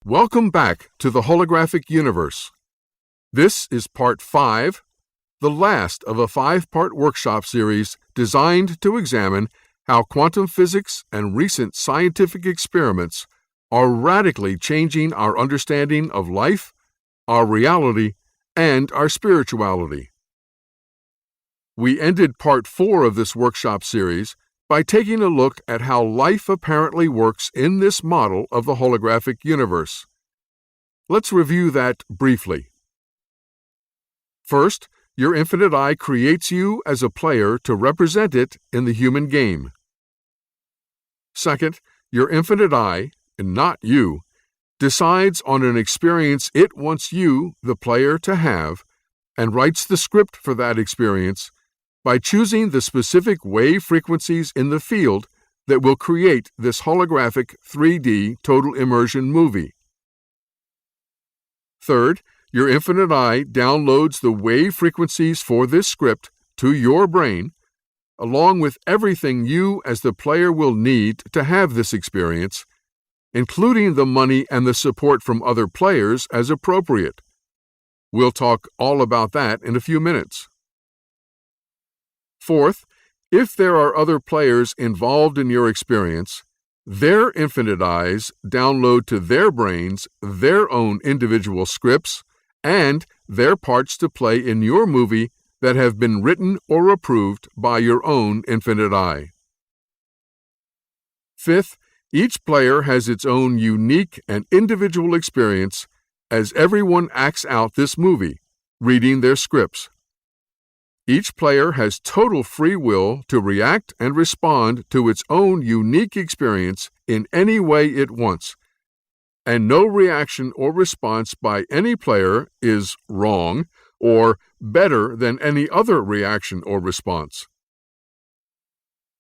Welcome back to the Holographic universe. This is Part 5, the last of a 5-part workshop series designed to examine how quantum physics and recent scientific experiments are radically changing our understanding of life, our reality, and our spirituality. We ended Part 4 of this workshop series by taking a look at how life apparently works in this model of the holographic universe. Let's review that briefly. First, your infinite I creates you as a player to represent it in the human game. Second, your infinite I, and not you, decides on an experience it wants you, the player, to have, and writes the script for that experience by choosing the specific wave frequencies in the field that will create this holographic 3D total immersion movie. Third, your infinite I downloads the wave frequencies for this script to your brain, along with everything you as the player will need to have this experience, including the money and the support from other players as appropriate. We'll talk all about that in a few minutes. Fourth, if there are other players involved in your experience, their infinite I's download to their brains their own individual scripts and their parts to play in your movie that have been written or approved by your own infinite I. Fifth, each player has its own unique and individual experience as everyone acts out this movie, reading their scripts. Each player has total free will to react and respond to its own unique experience in any way it wants, and no reaction or response by any player is wrong or better than any other reaction or response.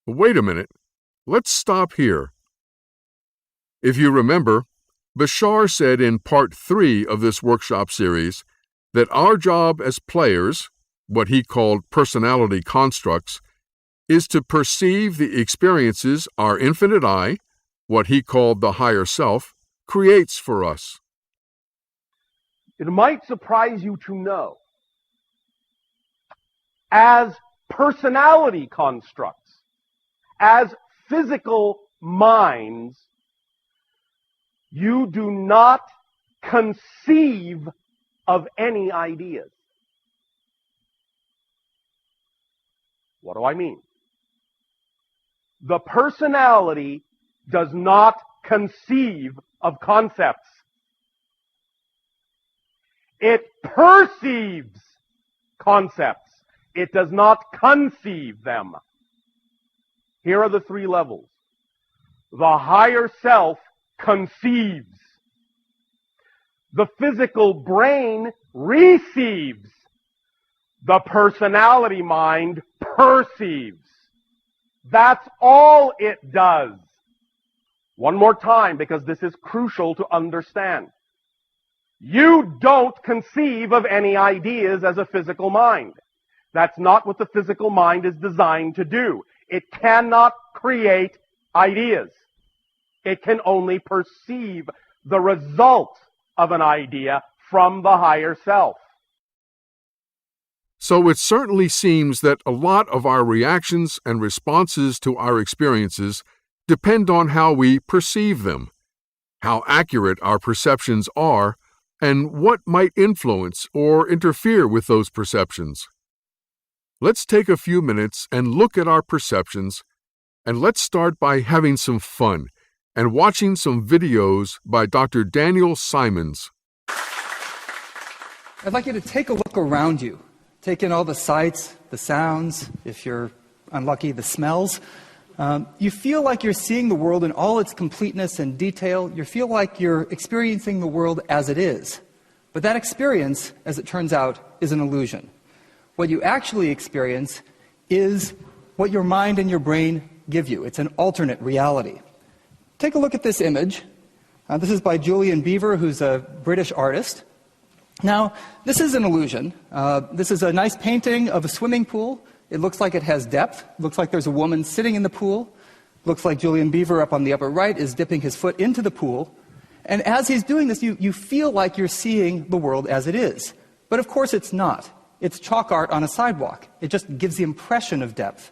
Wait a minute. Let's stop here. If you remember, Bashar said in Part 3 of this workshop series that our job as players, what he called personality constructs, is to perceive the experiences our infinite I, what he called the higher self, creates for us. It might surprise you to know, as personality constructs, as physical minds, you do not conceive of any ideas. What do I mean? The personality does not conceive of concepts. It perceives concepts. It does not conceive them. Here are the 3 levels. The higher self conceives. The physical brain receives. The personality mind perceives. That's all it does. One more time, because this is crucial to understand. You don't conceive of any ideas as a physical mind. That's not what the physical mind is designed to do. It cannot create ideas. It can only perceive the result of an idea from the higher self. So it certainly seems that a lot of our reactions and responses to our experiences depend on how we perceive them, how accurate our perceptions are, and what might influence or interfere with those perceptions. Let's take a few minutes and look at our perceptions, and let's start by having some fun and watching some videos by Dr. Daniel Simons. I'd like you to take a look around you. Take in all the sights, the sounds, if you're unlucky, the smells. You feel like you're seeing the world in all its completeness and detail. You feel like you're experiencing the world as it is. But that experience, as it turns out, is an illusion. What you actually experience is what your mind and your brain give you. It's an alternate reality. Take a look at this image. This is by Julian Beaver, who's a British artist. Now, this is an illusion. This is a nice painting of a swimming pool. It looks like it has depth. It looks like there's a woman sitting in the pool. It looks like Julian Beaver up on the upper right is dipping his foot into the pool. And as he's doing this, you feel like you're seeing the world as it is. But of course it's not. It's chalk art on a sidewalk. It just gives the impression of depth.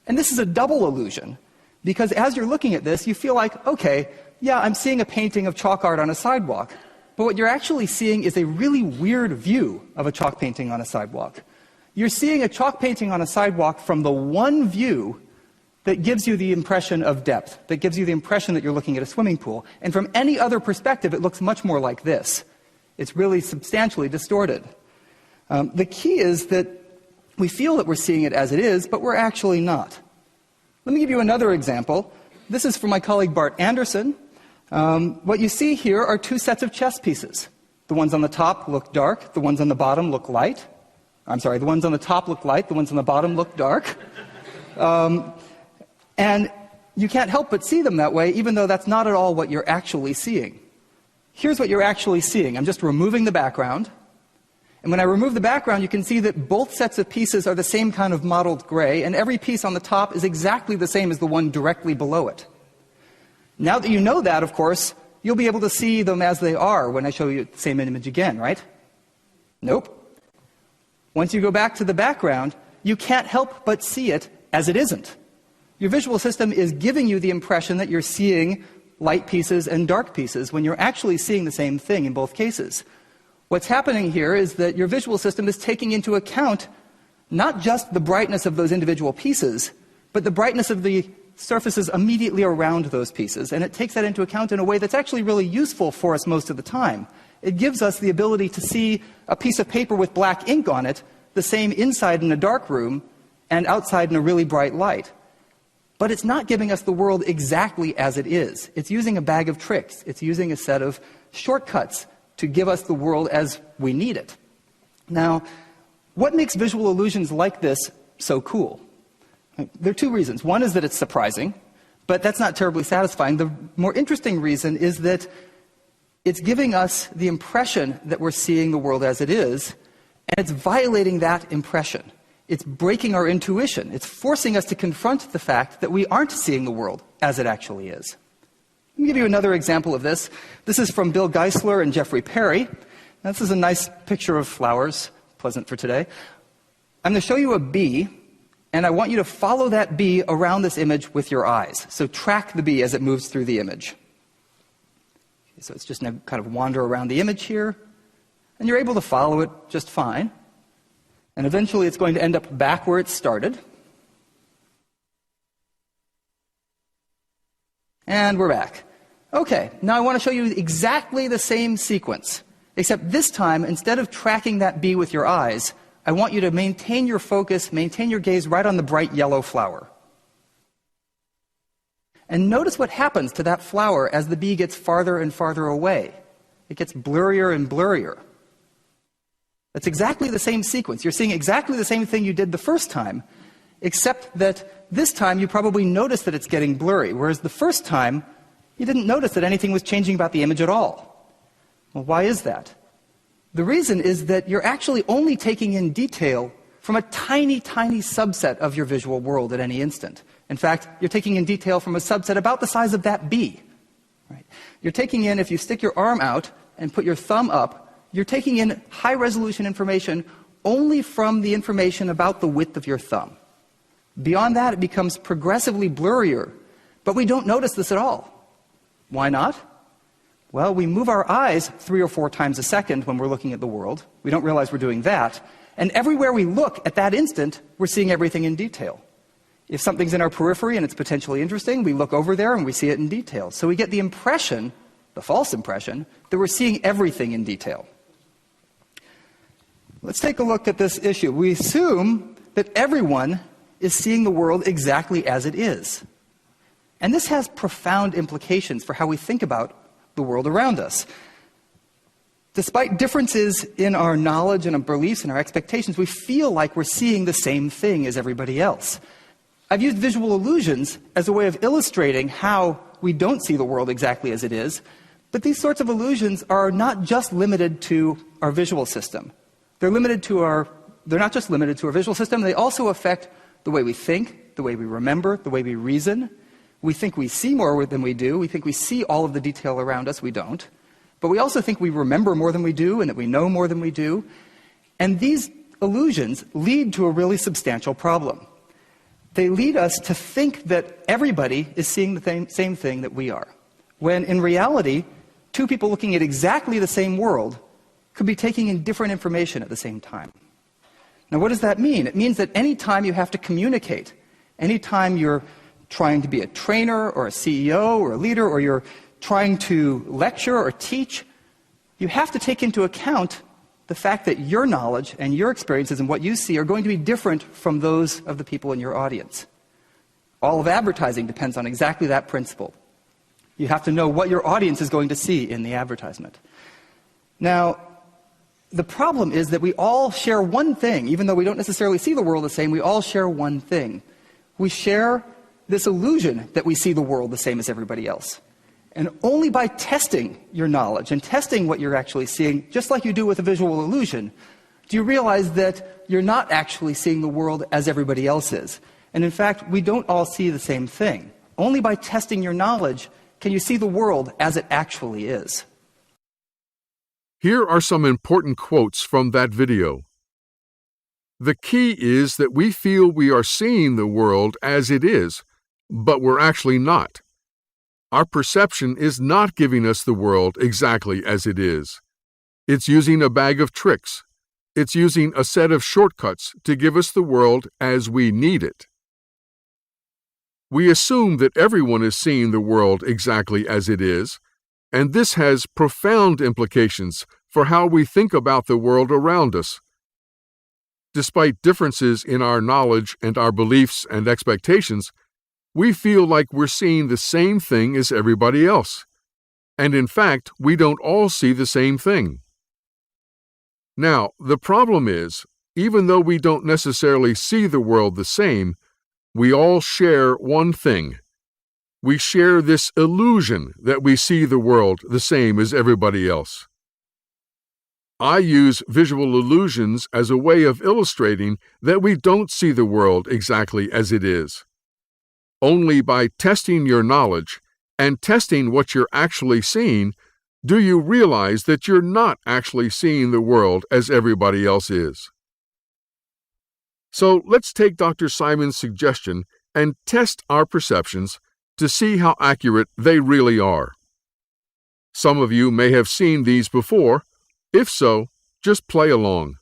And this is a double illusion, because as you're looking at this, you feel like, okay, yeah, I'm seeing a painting of chalk art on a sidewalk. But what you're actually seeing is a really weird view of a chalk painting on a sidewalk. You're seeing a chalk painting on a sidewalk from the one view that gives you the impression of depth, that gives you the impression that you're looking at a swimming pool. And from any other perspective, it looks much more like this. It's really substantially distorted. The key is that we feel that we're seeing it as it is, but we're actually not. Let me give you another example. This is from my colleague Bart Anderson. What you see here are two sets of chess pieces. The ones on the top look dark, the ones on the bottom look light. I'm sorry, the ones on the top look light, the ones on the bottom look dark. And you can't help but see them that way, even though that's not at all what you're actually seeing. Here's what you're actually seeing. I'm just removing the background. And when I remove the background, you can see that both sets of pieces are the same kind of mottled gray, and every piece on the top is exactly the same as the one directly below it. Now that you know that, of course, you'll be able to see them as they are when I show you the same image again, right? Nope. Once you go back to the background, you can't help but see it as it isn't. Your visual system is giving you the impression that you're seeing light pieces and dark pieces when you're actually seeing the same thing in both cases. What's happening here is that your visual system is taking into account not just the brightness of those individual pieces, but the brightness of the surfaces immediately around those pieces. And it takes that into account in a way that's actually really useful for us most of the time. It gives us the ability to see a piece of paper with black ink on it, the same inside in a dark room and outside in a really bright light. But it's not giving us the world exactly as it is. It's using a bag of tricks. It's using a set of shortcuts to give us the world as we need it. Now, what makes visual illusions like this so cool? There are two reasons. One is that it's surprising, but that's not terribly satisfying. The more interesting reason is that it's giving us the impression that we're seeing the world as it is, and it's violating that impression. It's breaking our intuition. It's forcing us to confront the fact that we aren't seeing the world as it actually is. Let me give you another example of this. This is from Bill Geisler and Jeffrey Perry. Now, this is a nice picture of flowers, pleasant for today. I'm going to show you a bee, and I want you to follow that bee around this image with your eyes. So track the bee as it moves through the image. Okay, so it's just going to kind of wander around the image here, and you're able to follow it just fine. And eventually it's going to end up back where it started. And we're back. Okay, now I want to show you exactly the same sequence, except this time, instead of tracking that bee with your eyes, I want you to maintain your focus, maintain your gaze right on the bright yellow flower. And notice what happens to that flower as the bee gets farther and farther away. It gets blurrier and blurrier. That's exactly the same sequence. You're seeing exactly the same thing you did the first time, except that this time you probably noticed that it's getting blurry, whereas the first time you didn't notice that anything was changing about the image at all. Well, why is that? The reason is that you're actually only taking in detail from a tiny, tiny subset of your visual world at any instant. In fact, you're taking in detail from a subset about the size of that bee. Right? You're taking in, if you stick your arm out and put your thumb up, you're taking in high-resolution information only from the information about the width of your thumb. Beyond that, it becomes progressively blurrier, but we don't notice this at all. Why not? Well, we move our eyes 3 or 4 times a second when we're looking at the world. We don't realize we're doing that. And everywhere we look at that instant, we're seeing everything in detail. If something's in our periphery and it's potentially interesting, we look over there and we see it in detail. So we get the impression, the false impression, that we're seeing everything in detail. Let's take a look at this issue. We assume that everyone is seeing the world exactly as it is. And this has profound implications for how we think about the world around us. Despite differences in our knowledge and our beliefs and our expectations, we feel like we're seeing the same thing as everybody else. I've used visual illusions as a way of illustrating how we don't see the world exactly as it is, but these sorts of illusions are not just limited to our visual system. They're not just limited to our visual system, they also affect the way we think, the way we remember, the way we reason. We think we see more than we do. We think we see all of the detail around us. We don't. But we also think we remember more than we do and that we know more than we do. And these illusions lead to a really substantial problem. They lead us to think that everybody is seeing the same thing that we are, when in reality, two people looking at exactly the same world could be taking in different information at the same time. Now, what does that mean? It means that any time you have to communicate, any time you're trying to be a trainer or a CEO or a leader, or you're trying to lecture or teach, you have to take into account the fact that your knowledge and your experiences and what you see are going to be different from those of the people in your audience. All of advertising depends on exactly that principle. You have to know what your audience is going to see in the advertisement. Now, the problem is that we all share one thing. Even though we don't necessarily see the world the same, we all share one thing. We share this illusion that we see the world the same as everybody else. And only by testing your knowledge and testing what you're actually seeing, just like you do with a visual illusion, do you realize that you're not actually seeing the world as everybody else is. And in fact, we don't all see the same thing. Only by testing your knowledge can you see the world as it actually is. Here are some important quotes from that video. The key is that we feel we are seeing the world as it is, but we're actually not. Our perception is not giving us the world exactly as it is. It's using a bag of tricks. It's using a set of shortcuts to give us the world as we need it. We assume that everyone is seeing the world exactly as it is, and this has profound implications for how we think about the world around us. Despite differences in our knowledge and our beliefs and expectations, we feel like we're seeing the same thing as everybody else. And in fact, we don't all see the same thing. Now, the problem is, even though we don't necessarily see the world the same, we all share one thing. We share this illusion that we see the world the same as everybody else. I use visual illusions as a way of illustrating that we don't see the world exactly as it is. Only by testing your knowledge and testing what you're actually seeing do you realize that you're not actually seeing the world as everybody else is. So let's take Dr. Simon's suggestion and test our perceptions to see how accurate they really are. Some of you may have seen these before. If so, just play along.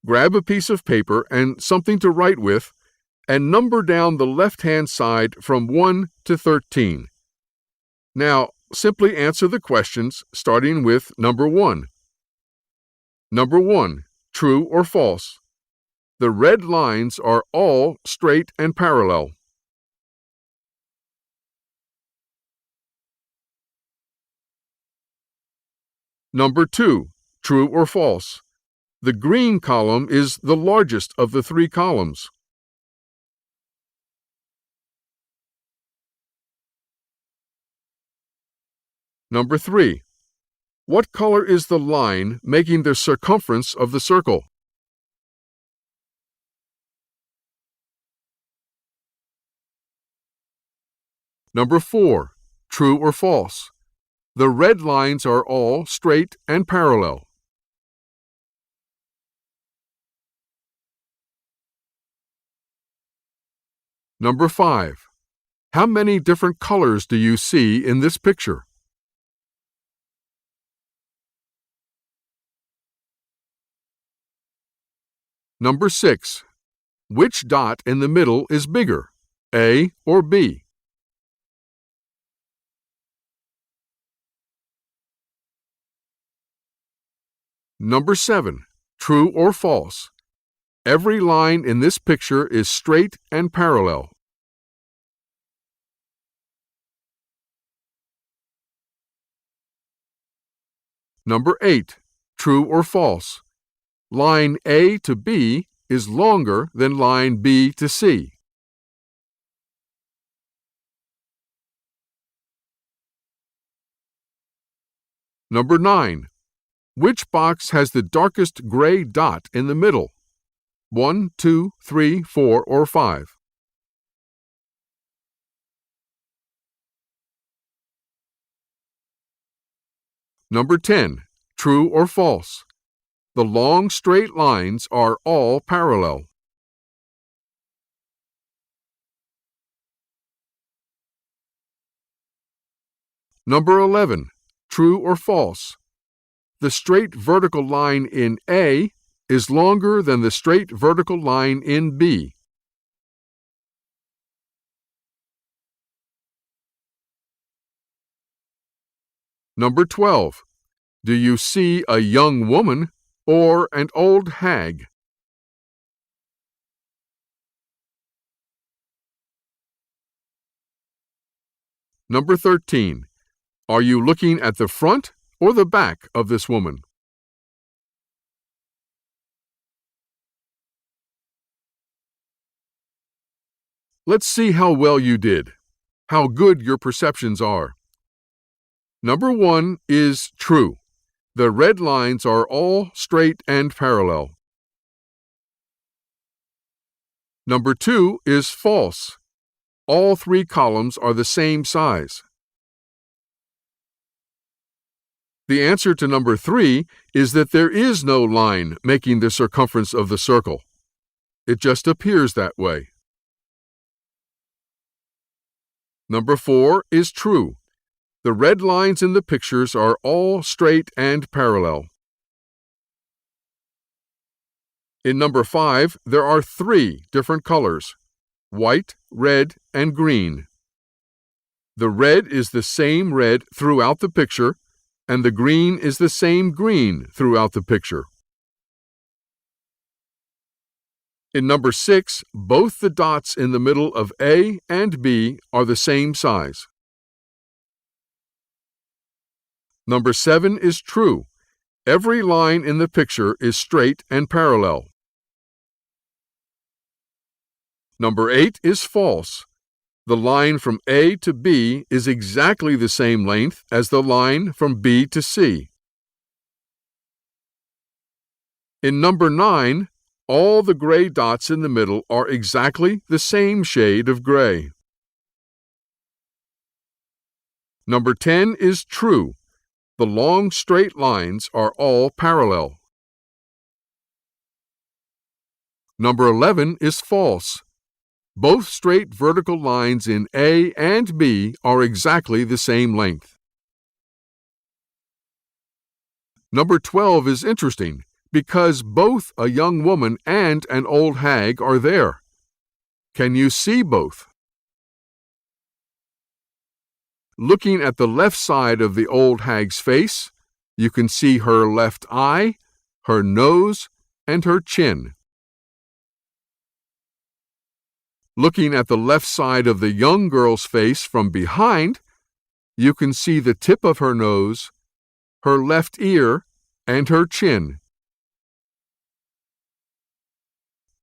Grab a piece of paper and something to write with, and number down the left-hand side from 1 to 13. Now, simply answer the questions starting with number 1. Number 1, true or false? The red lines are all straight and parallel. Number 2, true or false? The green column is the largest of the 3 columns. Number 3. What color is the line making the circumference of the circle? Number 4. True or false? The red lines are all straight and parallel. Number 5. How many different colors do you see in this picture? Number 6. Which dot in the middle is bigger, A or B? Number 7. True or false? Every line in this picture is straight and parallel. Number 8. True or false? Line A to B is longer than line B to C. Number 9. Which box has the darkest gray dot in the middle? 1, 2, 3, 4, or 5? Number 10. True or false? The long straight lines are all parallel. Number 11. True or false? The straight vertical line in A is longer than the straight vertical line in B. Number 12. Do you see a young woman or an old hag? Number 13. Are you looking at the front or the back of this woman? Let's see how well you did, how good your perceptions are. Number 1 is true. The red lines are all straight and parallel. Number 2 is false. All 3 columns are the same size. The answer to number 3 is that there is no line making the circumference of the circle. It just appears that way. Number 4 is true. The red lines in the pictures are all straight and parallel. In number 5, there are 3 different colors: white, red, and green. The red is the same red throughout the picture, and the green is the same green throughout the picture. In number 6, both the dots in the middle of A and B are the same size. Number 7 is true. Every line in the picture is straight and parallel. Number 8 is false. The line from A to B is exactly the same length as the line from B to C. In number 9, all the gray dots in the middle are exactly the same shade of gray. Number 10 is true. The long straight lines are all parallel. Number 11 is false. Both straight vertical lines in A and B are exactly the same length. Number 12 is interesting because both a young woman and an old hag are there. Can you see both? Looking at the left side of the old hag's face, you can see her left eye, her nose, and her chin. Looking at the left side of the young girl's face from behind, you can see the tip of her nose, her left ear, and her chin.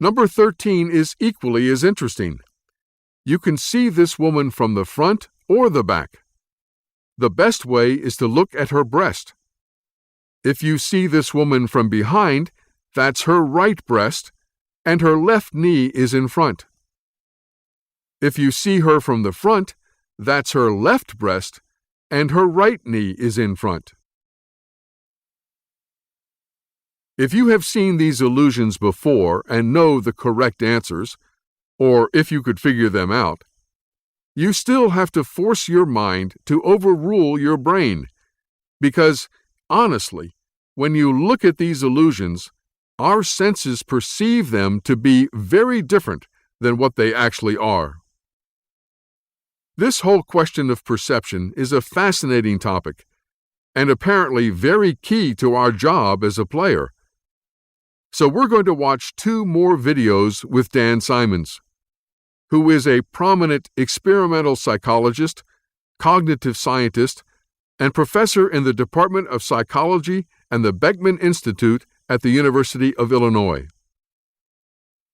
Number 13 is equally as interesting. You can see this woman from the front or the back. The best way is to look at her breast. If you see this woman from behind, that's her right breast, and her left knee is in front. If you see her from the front, that's her left breast, and her right knee is in front. If you have seen these illusions before and know the correct answers, or if you could figure them out, you still have to force your mind to overrule your brain, because, honestly, when you look at these illusions, our senses perceive them to be very different than what they actually are. This whole question of perception is a fascinating topic, and apparently very key to our job as a player. So we're going to watch 2 more videos with Dan Simons, who is a prominent experimental psychologist, cognitive scientist, and professor in the Department of Psychology and the Beckman Institute at the University of Illinois.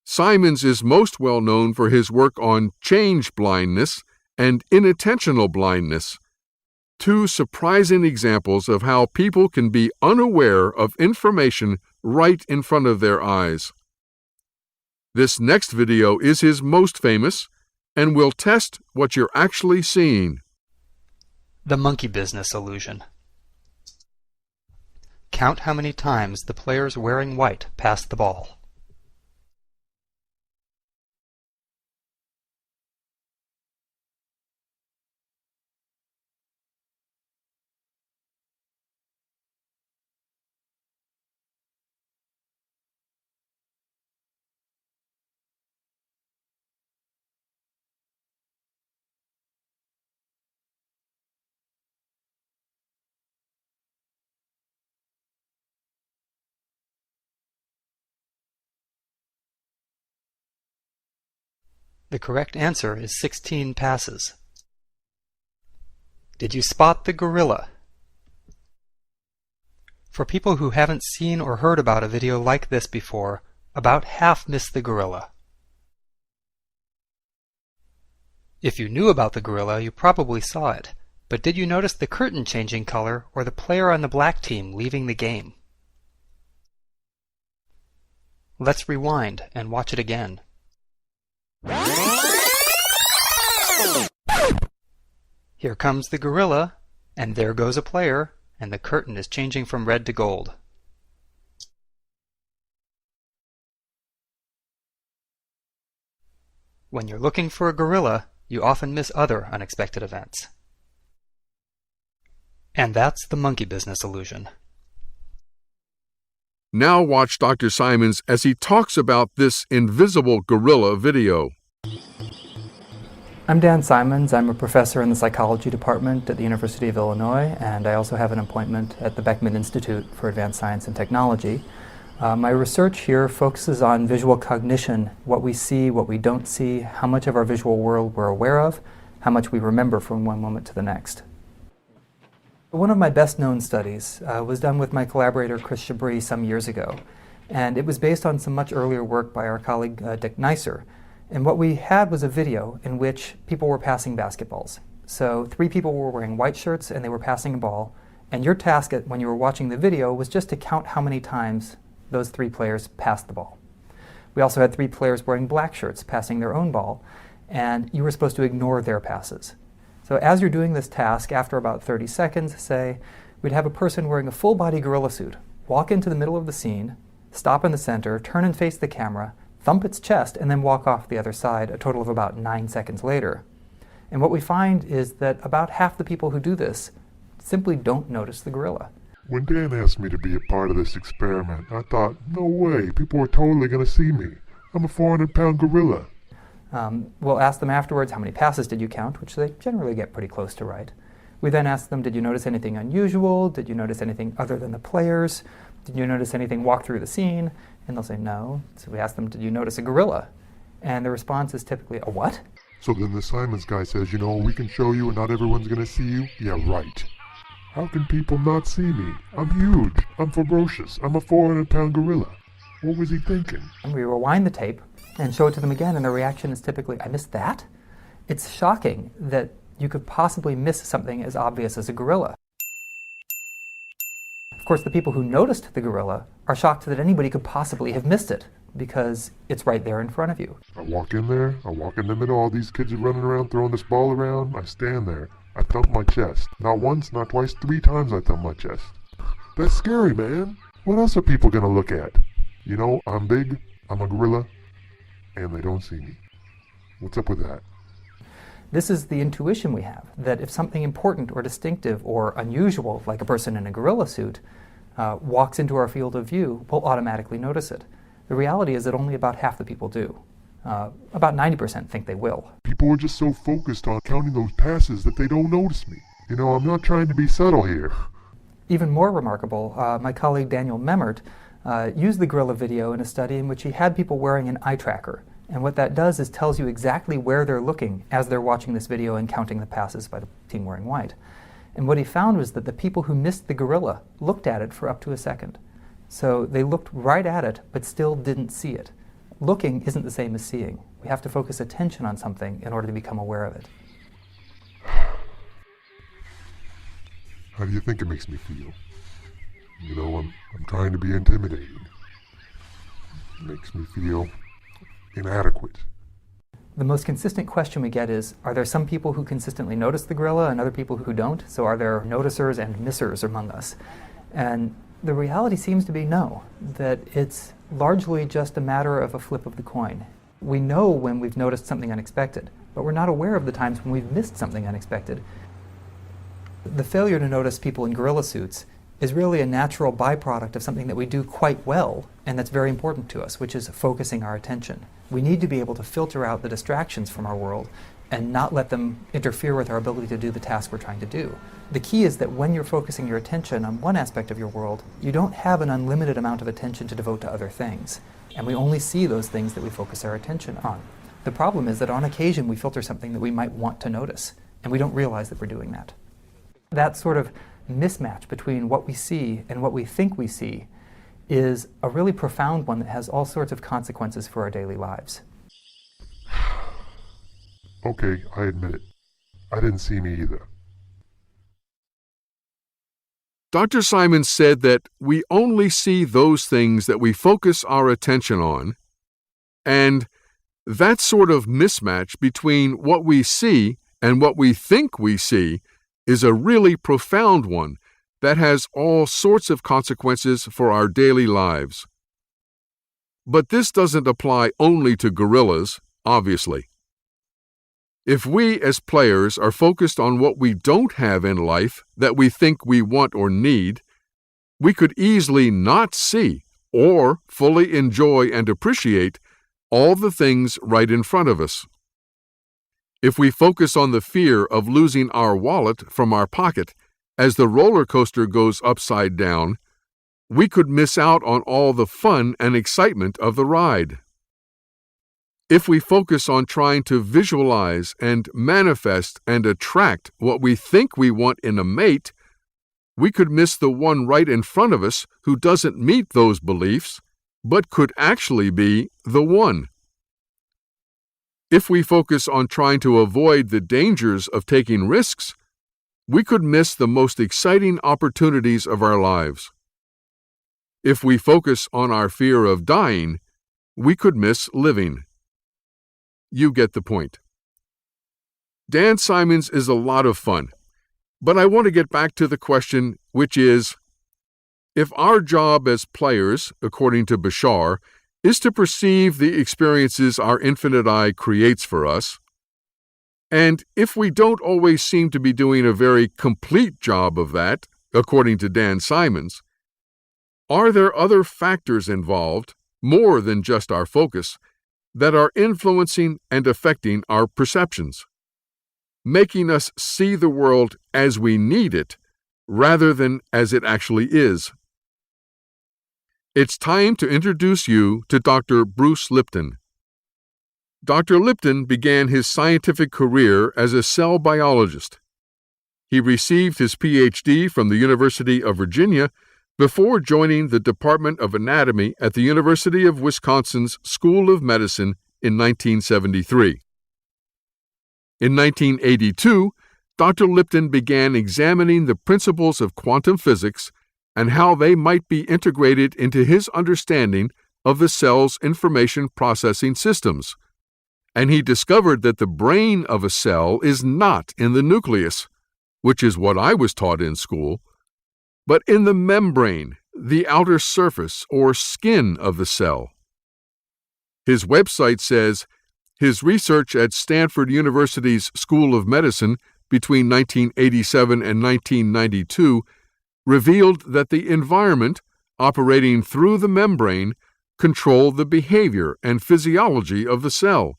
Simons is most well known for his work on change blindness and inattentional blindness, 2 surprising examples of how people can be unaware of information right in front of their eyes. This next video is his most famous and will test what you're actually seeing. The monkey business illusion. count how many times the players wearing white pass the ball. The correct answer is 16 passes. Did you spot the gorilla? For people who haven't seen or heard about a video like this before, about half miss the gorilla. If you knew about the gorilla, you probably saw it, but did you notice the curtain changing color or the player on the black team leaving the game? Let's rewind and watch it again. Here comes the gorilla, and there goes a player, and the curtain is changing from red to gold. When you're looking for a gorilla, you often miss other unexpected events. And that's the monkey business illusion. Now watch Dr. Simons as he talks about this invisible gorilla video. I'm Dan Simons. I'm a professor in the psychology department at the University of Illinois, and I also have an appointment at the Beckman Institute for Advanced Science and Technology. My research here focuses on visual cognition, what we see, what we don't see, how much of our visual world we're aware of, how much we remember from one moment to the next. One of my best-known studies was done with my collaborator Chris Chabris some years ago, and it was based on some much earlier work by our colleague Dick Neisser. And what we had was a video in which people were passing basketballs. So 3 people were wearing white shirts and they were passing a ball, and your task when you were watching the video was just to count how many times those 3 players passed the ball. We also had 3 players wearing black shirts passing their own ball, and you were supposed to ignore their passes. So as you're doing this task, after about 30 seconds, say, we'd have a person wearing a full-body gorilla suit walk into the middle of the scene, stop in the center, turn and face the camera, thump its chest, and then walk off the other side a total of about 9 seconds later. And what we find is that about half the people who do this simply don't notice the gorilla. When Dan asked me to be a part of this experiment, I thought, no way, people are totally going to see me. I'm a 400-pound gorilla. We'll ask them afterwards, how many passes did you count, which they generally get pretty close to right. We then ask them, did you notice anything unusual? Did you notice anything other than the players? Did you notice anything walk through the scene? And they'll say no. So we ask them, did you notice a gorilla? And the response is typically, a what? So then the Simons guy says, we can show you and not everyone's going to see you? Yeah, right. How can people not see me? I'm huge. I'm ferocious. I'm a 400-pound gorilla. What was he thinking? And we rewind the tape and show it to them again, and the reaction is typically, I missed that? It's shocking that you could possibly miss something as obvious as a gorilla. Of course, the people who noticed the gorilla are shocked that anybody could possibly have missed it, because it's right there in front of you. I walk in there, I walk in the middle, all these kids are running around throwing this ball around, I stand there, I thump my chest. Not once, not twice, 3 times I thump my chest. That's scary, man. What else are people gonna look at? I'm big, I'm a gorilla, and they don't see me. What's up with that? This is the intuition we have, that if something important or distinctive or unusual, like a person in a gorilla suit, walks into our field of view, we'll automatically notice it. The reality is that only about half the people do. About 90% think they will. People are just so focused on counting those passes that they don't notice me. I'm not trying to be subtle here. Even more remarkable, my colleague Daniel Memmert used the gorilla video in a study in which he had people wearing an eye tracker. And what that does is tells you exactly where they're looking as they're watching this video and counting the passes by the team wearing white. And what he found was that the people who missed the gorilla looked at it for up to a second. So they looked right at it, but still didn't see it. Looking isn't the same as seeing. We have to focus attention on something in order to become aware of it. How do you think it makes me feel? I'm trying to be intimidating. It makes me feel inadequate. The most consistent question we get is, are there some people who consistently notice the gorilla and other people who don't? So are there noticers and missers among us? And The reality seems to be no, that it's largely just a matter of a flip of the coin. We know when we've noticed something unexpected, but we're not aware of the times when we've missed something unexpected. The failure to notice people in gorilla suits is really a natural byproduct of something that we do quite well and that's very important to us, which is focusing our attention. We need to be able to filter out the distractions from our world and not let them interfere with our ability to do the task we're trying to do. The key is that when you're focusing your attention on one aspect of your world, you don't have an unlimited amount of attention to devote to other things. And we only see those things that we focus our attention on. The problem is that on occasion we filter something that we might want to notice, and we don't realize that we're doing that. That sort of mismatch between what we see and what we think we see is a really profound one that has all sorts of consequences for our daily lives. Okay, I admit it. I didn't see me either. Dr. Simons said that we only see those things that we focus our attention on, and that sort of mismatch between what we see and what we think we see is a really profound one that has all sorts of consequences for our daily lives. But this doesn't apply only to gorillas, obviously. If we as players are focused on what we don't have in life that we think we want or need, we could easily not see or fully enjoy and appreciate all the things right in front of us. If we focus on the fear of losing our wallet from our pocket as the roller coaster goes upside down, we could miss out on all the fun and excitement of the ride. If we focus on trying to visualize and manifest and attract what we think we want in a mate, we could miss the one right in front of us who doesn't meet those beliefs, but could actually be the one. If we focus on trying to avoid the dangers of taking risks, we could miss the most exciting opportunities of our lives. If we focus on our fear of dying, we could miss living. You get the point. Dan Simons is a lot of fun, but I want to get back to the question, which is, if our job as players, according to Bashar, is to perceive the experiences our infinite eye creates for us, and if we don't always seem to be doing a very complete job of that, according to Dan Simons, are there other factors involved, more than just our focus, that are influencing and affecting our perceptions, making us see the world as we need it rather than as it actually is? It's time to introduce you to Dr. Bruce Lipton. Dr. Lipton began his scientific career as a cell biologist. He received his PhD from the University of Virginia before joining the Department of Anatomy at the University of Wisconsin's School of Medicine in 1973. In 1982, Dr. Lipton began examining the principles of quantum physics and how they might be integrated into his understanding of the cell's information processing systems. And he discovered that the brain of a cell is not in the nucleus, which is what I was taught in school, but in the membrane, the outer surface or skin of the cell. His website says his research at Stanford University's School of Medicine between 1987 and 1992 revealed that the environment operating through the membrane controlled the behavior and physiology of the cell.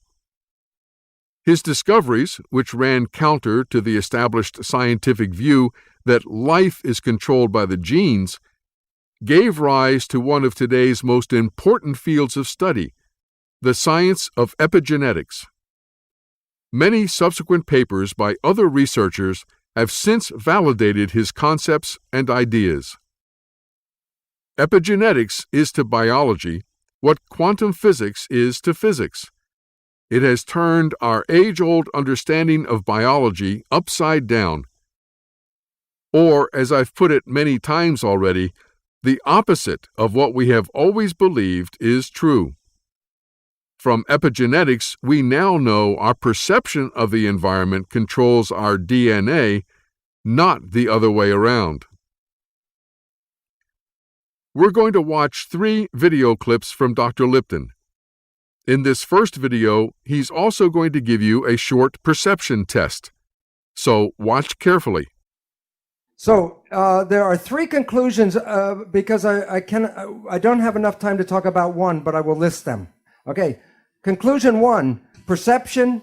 His discoveries, which ran counter to the established scientific view that life is controlled by the genes, gave rise to one of today's most important fields of study, the science of epigenetics. Many subsequent papers by other researchers have since validated his concepts and ideas. Epigenetics is to biology what quantum physics is to physics. It has turned our age-old understanding of biology upside down. Or, as I've put it many times already, the opposite of what we have always believed is true. From epigenetics, we now know our perception of the environment controls our DNA, not the other way around. We're going to watch 3 video clips from Dr. Lipton. In this first video, he's also going to give you a short perception test. So watch carefully. So there are 3 conclusions because I don't have enough time to talk about one, but I will list them. Okay, conclusion 1, perception,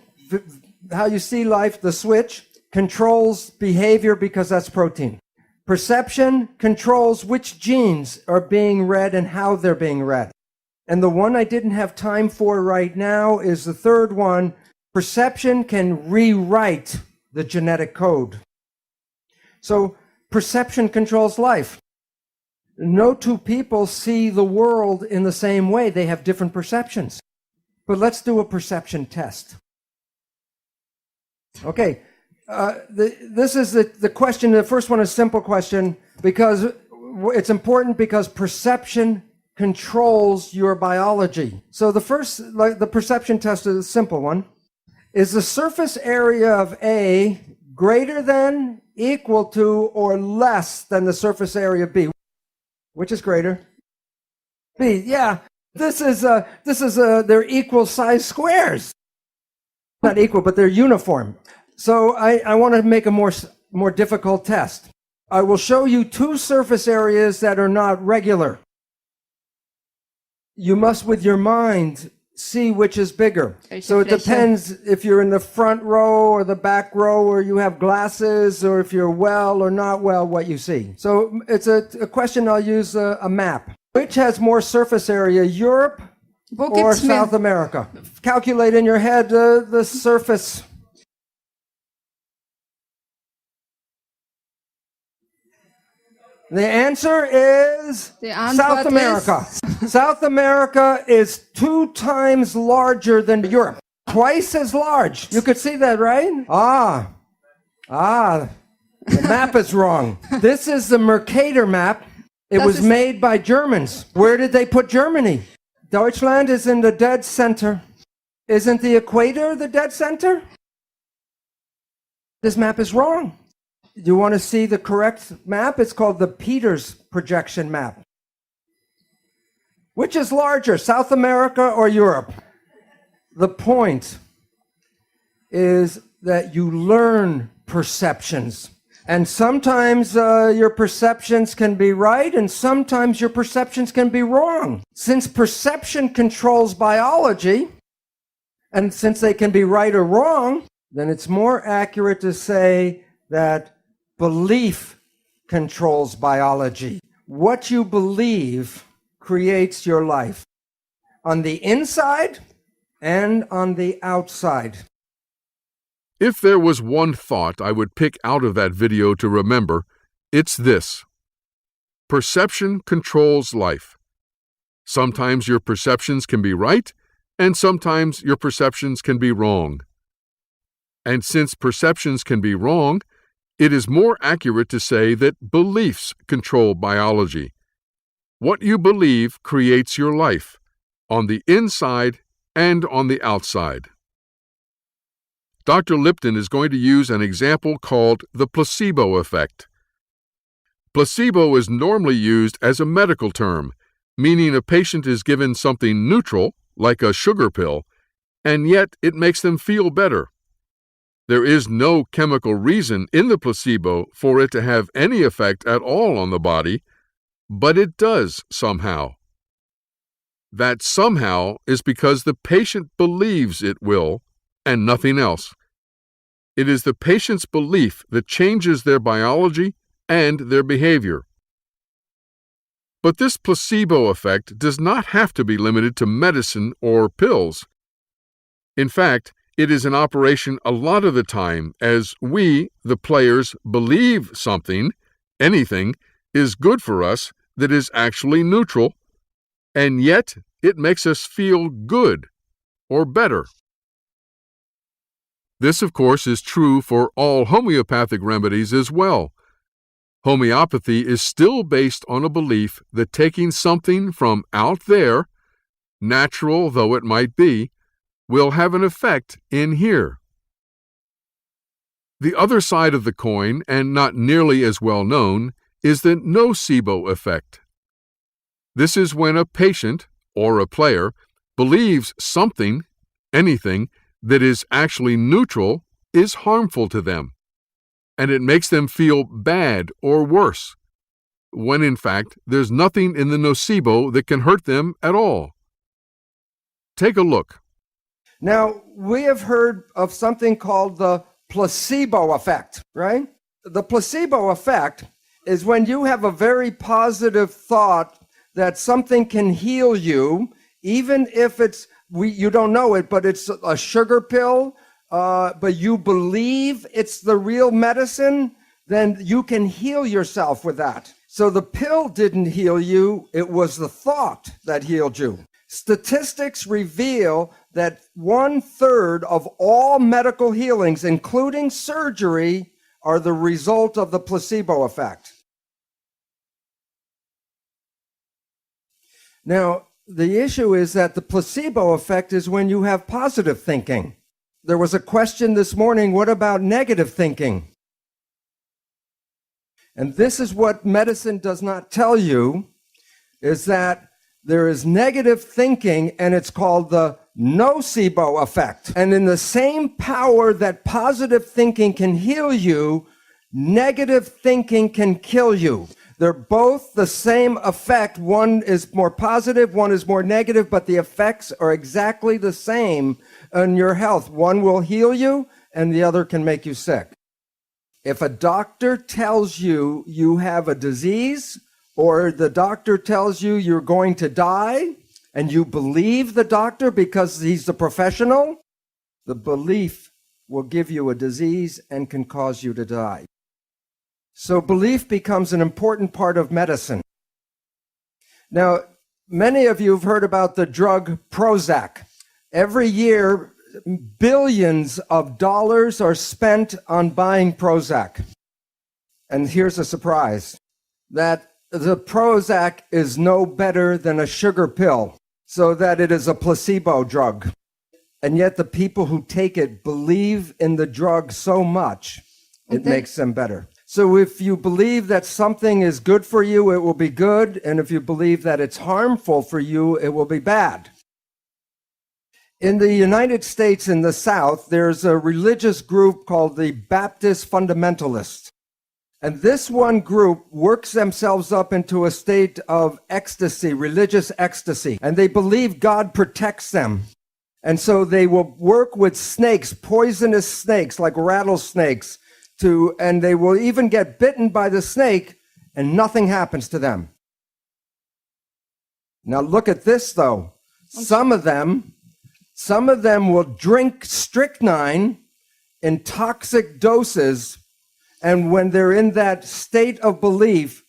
how you see life, the switch, controls behavior because that's protein. Perception controls which genes are being read and how they're being read. And the one I didn't have time for right now is the third one. Perception can rewrite the genetic code. So perception controls life. No 2 people see the world in the same way. They have different perceptions. But let's do a perception test. Okay. This is the question. The first one is a simple question because it's important because perception controls your biology. So the perception test is a simple one. Is the surface area of A greater than, equal to, or less than the surface area of B? Which is greater? B. Yeah. This is they're equal size squares. Not equal, but they're uniform. So I want to make a more difficult test. I will show you 2 surface areas that are not regular. You must, with your mind, see which is bigger. So it depends if you're in the front row or the back row, or you have glasses, or if you're well or not well, what you see. So it's a question. I'll use a map. Which has more surface area, Europe or South America? Calculate in your head the surface. The answer is South America. South America is 2 times larger than Europe. Twice as large. You could see that, right? The map is wrong. This is the Mercator map. It was made by Germans. Where did they put Germany? Deutschland is in the dead center. Isn't the equator the dead center? This map is wrong. You want to see the correct map? It's called the Peters projection map. Which is larger, South America or Europe? The point is that you learn perceptions. And sometimes your perceptions can be right, and sometimes your perceptions can be wrong. Since perception controls biology, and since they can be right or wrong, then it's more accurate to say that belief controls biology. What you believe creates your life on the inside and on the outside. If there was one thought I would pick out of that video to remember, it's this. Perception controls life. Sometimes your perceptions can be right, and sometimes your perceptions can be wrong. And since perceptions can be wrong, it is more accurate to say that beliefs control biology. What you believe creates your life, on the inside and on the outside. Dr. Lipton is going to use an example called the placebo effect. Placebo is normally used as a medical term, meaning a patient is given something neutral, like a sugar pill, and yet it makes them feel better. There is no chemical reason in the placebo for it to have any effect at all on the body, but it does somehow. That somehow is because the patient believes it will, and nothing else. It is the patient's belief that changes their biology and their behavior. But this placebo effect does not have to be limited to medicine or pills. In fact, it is in operation a lot of the time as we, the players, believe something, anything, is good for us that is actually neutral, and yet it makes us feel good or better. This, of course, is true for all homeopathic remedies as well. Homeopathy is still based on a belief that taking something from out there, natural though it might be, will have an effect in here. The other side of the coin, and not nearly as well known, is the nocebo effect. This is when a patient or a player believes something, anything, that is actually neutral is harmful to them, and it makes them feel bad or worse, when in fact there's nothing in the nocebo that can hurt them at all. Take a look. Now, we have heard of something called the placebo effect, right? The placebo effect is when you have a very positive thought that something can heal you, even if you don't know it, but it's a sugar pill, but you believe it's the real medicine, then you can heal yourself with that. So the pill didn't heal you, it was the thought that healed you. Statistics reveal that 1/3 of all medical healings, including surgery, are the result of the placebo effect. Now, the issue is that the placebo effect is when you have positive thinking. There was a question this morning, what about negative thinking? And this is what medicine does not tell you, is that there is negative thinking, and it's called the nocebo effect. And in the same power that positive thinking can heal you, negative thinking can kill you. They're both the same effect. One is more positive, one is more negative, but the effects are exactly the same on your health. One will heal you, and the other can make you sick. If a doctor tells you you have a disease, or the doctor tells you you're going to die, and you believe the doctor because he's the professional, the belief will give you a disease and can cause you to die. So belief becomes an important part of medicine. Now, many of you have heard about the drug Prozac. Every year, billions of dollars are spent on buying Prozac. And here's a surprise, that the Prozac is no better than a sugar pill, so that it is a placebo drug. And yet the people who take it believe in the drug so much, it makes them better. So if you believe that something is good for you, it will be good. And if you believe that it's harmful for you, it will be bad. In the United States, in the South, there's a religious group called the Baptist Fundamentalists. And this one group works themselves up into a state of ecstasy, religious ecstasy. And they believe God protects them. And so they will work with snakes, poisonous snakes like rattlesnakes, and they will even get bitten by the snake and nothing happens to them. Now look at this though. Some of them will drink strychnine in toxic doses, and when they're in that state of belief,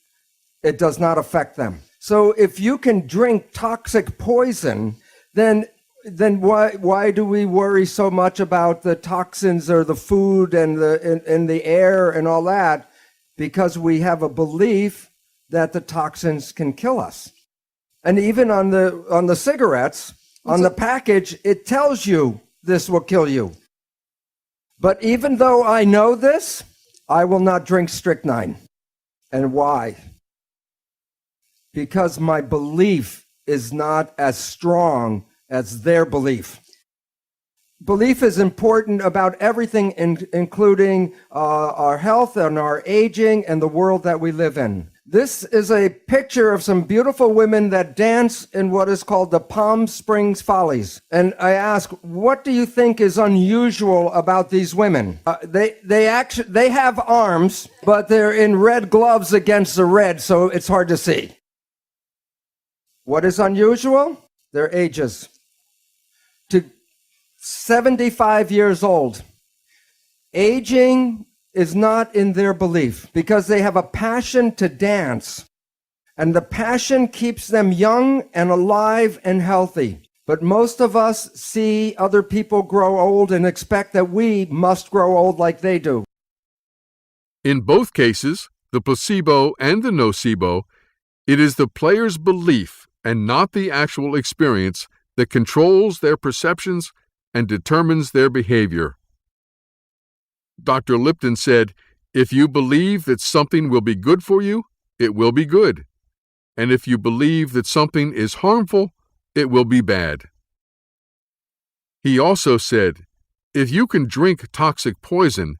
it does not affect them. So if you can drink toxic poison, then why do we worry so much about the toxins or the food and the air and all that? Because we have a belief that the toxins can kill us. And even on the cigarettes, on the package, it tells you this will kill you. But even though I know this, I will not drink strychnine. And why? Because my belief is not as strong as their belief. Belief is important about everything, including our health and our aging and the world that we live in. This is a picture of some beautiful women that dance in what is called the Palm Springs Follies. And I ask, what do you think is unusual about these women? They have arms, but they're in red gloves against the red, so it's hard to see. What is unusual? Their ages. To 75 years old. Aging is not in their belief because they have a passion to dance. And the passion keeps them young and alive and healthy. But most of us see other people grow old and expect that we must grow old like they do. In both cases, the placebo and the nocebo, it is the player's belief and not the actual experience that controls their perceptions and determines their behavior. Dr. Lipton said, "If you believe that something will be good for you, it will be good. and if you believe that something is harmful, it will be bad. He also said, if you can drink toxic poison,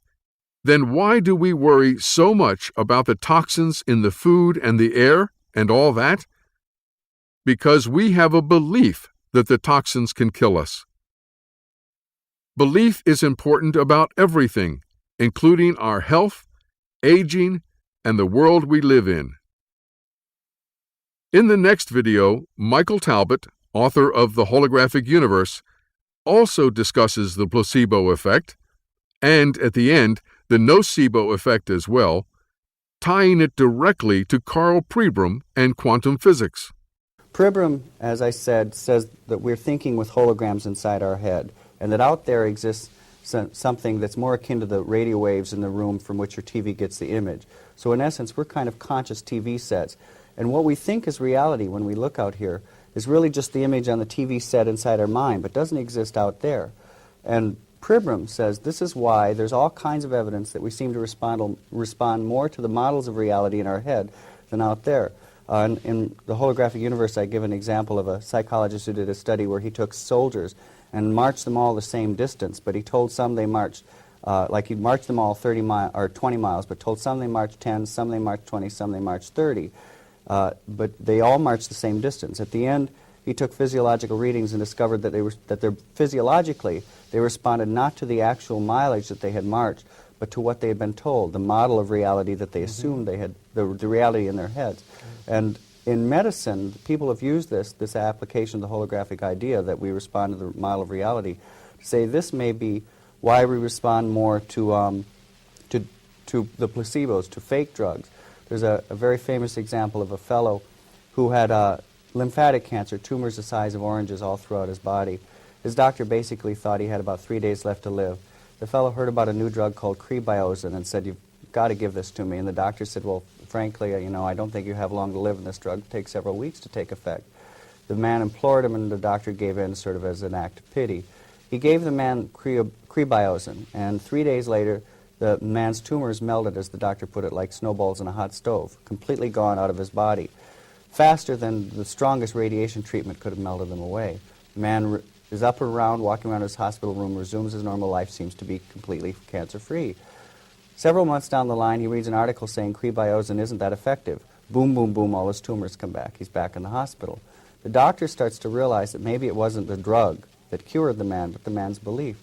then why do we worry so much about the toxins in the food and the air and all that? Because we have a belief that the toxins can kill us. Belief is important about everything, including our health, aging, and the world we live in. In the next video, Michael Talbot, author of The Holographic Universe, also discusses the placebo effect, and at the end, the nocebo effect as well, tying it directly to Carl Pribram and quantum physics. Pribram, as I said, says that we're thinking with holograms inside our head, and that out there exists something that's more akin to the radio waves in the room from which your TV gets the image. So in essence, we're kind of conscious TV sets. And what we think is reality when we look out here is really just the image on the TV set inside our mind, but doesn't exist out there. And Pribram says this is why there's all kinds of evidence that we seem to respond more to the models of reality in our head than out there. In the holographic universe, I give an example of a psychologist who did a study where he took soldiers and marched them all the same distance, but he told some they marched, like he'd marched them all 30 miles or 20 miles, but told some they marched 10, some they marched 20, some they marched 30. But they all marched the same distance. At the end, he took physiological readings and discovered that physiologically they responded not to the actual mileage that they had marched, but to what they had been told, the model of reality that they assumed they had, the reality in their heads. And in medicine, people have used this application of the holographic idea that we respond to the model of reality to say this may be why we respond more to the placebos, to fake drugs. There's a very famous example of a fellow who had lymphatic cancer, tumors the size of oranges all throughout his body. His doctor basically thought he had about 3 days left to live. The fellow heard about a new drug called Crebiozin and said, "You've got to give this to me." And the doctor said, "Well, frankly, I don't think you have long to live, and this drug takes several weeks to take effect." The man implored him, and the doctor gave in sort of as an act of pity. He gave the man Crebiozin, and 3 days later, the man's tumors melted, as the doctor put it, like snowballs in a hot stove, completely gone out of his body, faster than the strongest radiation treatment could have melted them away. The man is up and around, walking around his hospital room, resumes his normal life, seems to be completely cancer-free. Several months down the line, he reads an article saying Crebiozin isn't that effective. Boom, boom, boom, all his tumors come back. He's back in the hospital. The doctor starts to realize that maybe it wasn't the drug that cured the man, but the man's belief.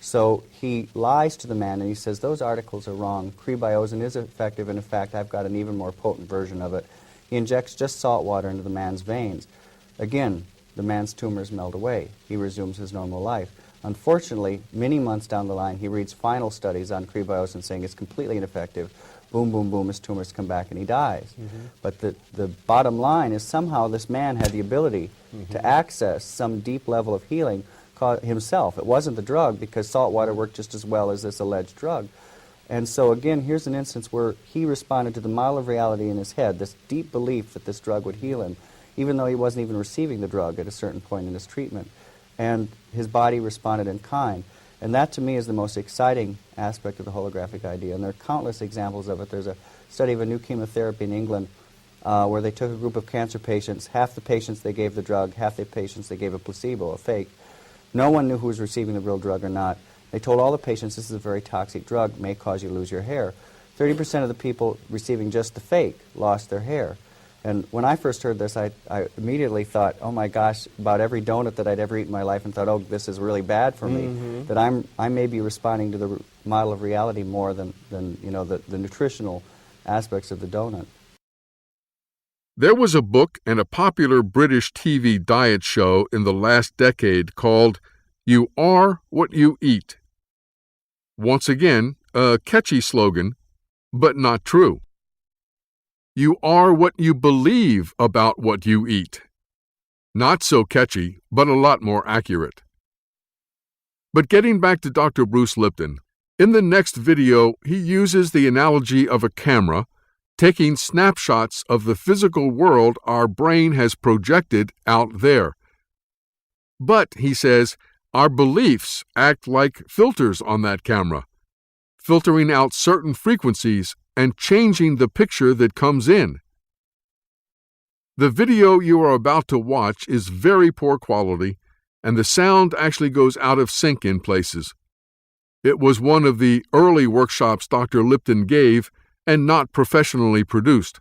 So he lies to the man and he says, "Those articles are wrong. Crebiozin is effective, and in fact, I've got an even more potent version of it." He injects just salt water into the man's veins. Again, the man's tumors melt away. He resumes his normal life. Unfortunately, many months down the line, he reads final studies on Crebiozin saying it's completely ineffective. Boom, boom, boom, his tumors come back and he dies. But the bottom line is somehow this man had the ability to access some deep level of healing himself. It wasn't the drug, because salt water worked just as well as this alleged drug. And so again, here's an instance where he responded to the model of reality in his head, this deep belief that this drug would heal him, even though he wasn't even receiving the drug at a certain point in his treatment. And his body responded in kind. And that, to me, is the most exciting aspect of the holographic idea. And there are countless examples of it. There's a study of a new chemotherapy in England where they took a group of cancer patients. Half the patients they gave the drug, half the patients they gave a placebo, a fake. No one knew who was receiving the real drug or not. They told all the patients, this is a very toxic drug, may cause you to lose your hair. 30% of the people receiving just the fake lost their hair. And when I first heard this, I immediately thought, oh my gosh, about every donut that I'd ever eaten in my life, and thought, oh, this is really bad for me. That I may be responding to the model of reality more than the nutritional aspects of the donut. There was a book and a popular British TV diet show in the last decade called You Are What You Eat. Once again, a catchy slogan, but not true. You are what you believe about what you eat. Not so catchy, but a lot more accurate. But getting back to Dr. Bruce Lipton, in the next video, he uses the analogy of a camera, taking snapshots of the physical world our brain has projected out there. But, he says, our beliefs act like filters on that camera, filtering out certain frequencies and changing the picture that comes in. The video you are about to watch is very poor quality, and the sound actually goes out of sync in places. It was one of the early workshops Dr. Lipton gave and not professionally produced.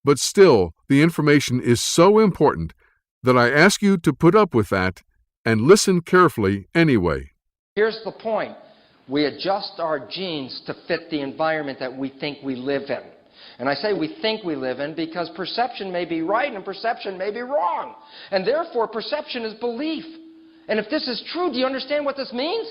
But still, the information is so important that I ask you to put up with that and listen carefully anyway. Here's the point. We adjust our genes to fit the environment that we think we live in. And I say we think we live in because perception may be right and perception may be wrong. And therefore, perception is belief. And if this is true, do you understand what this means?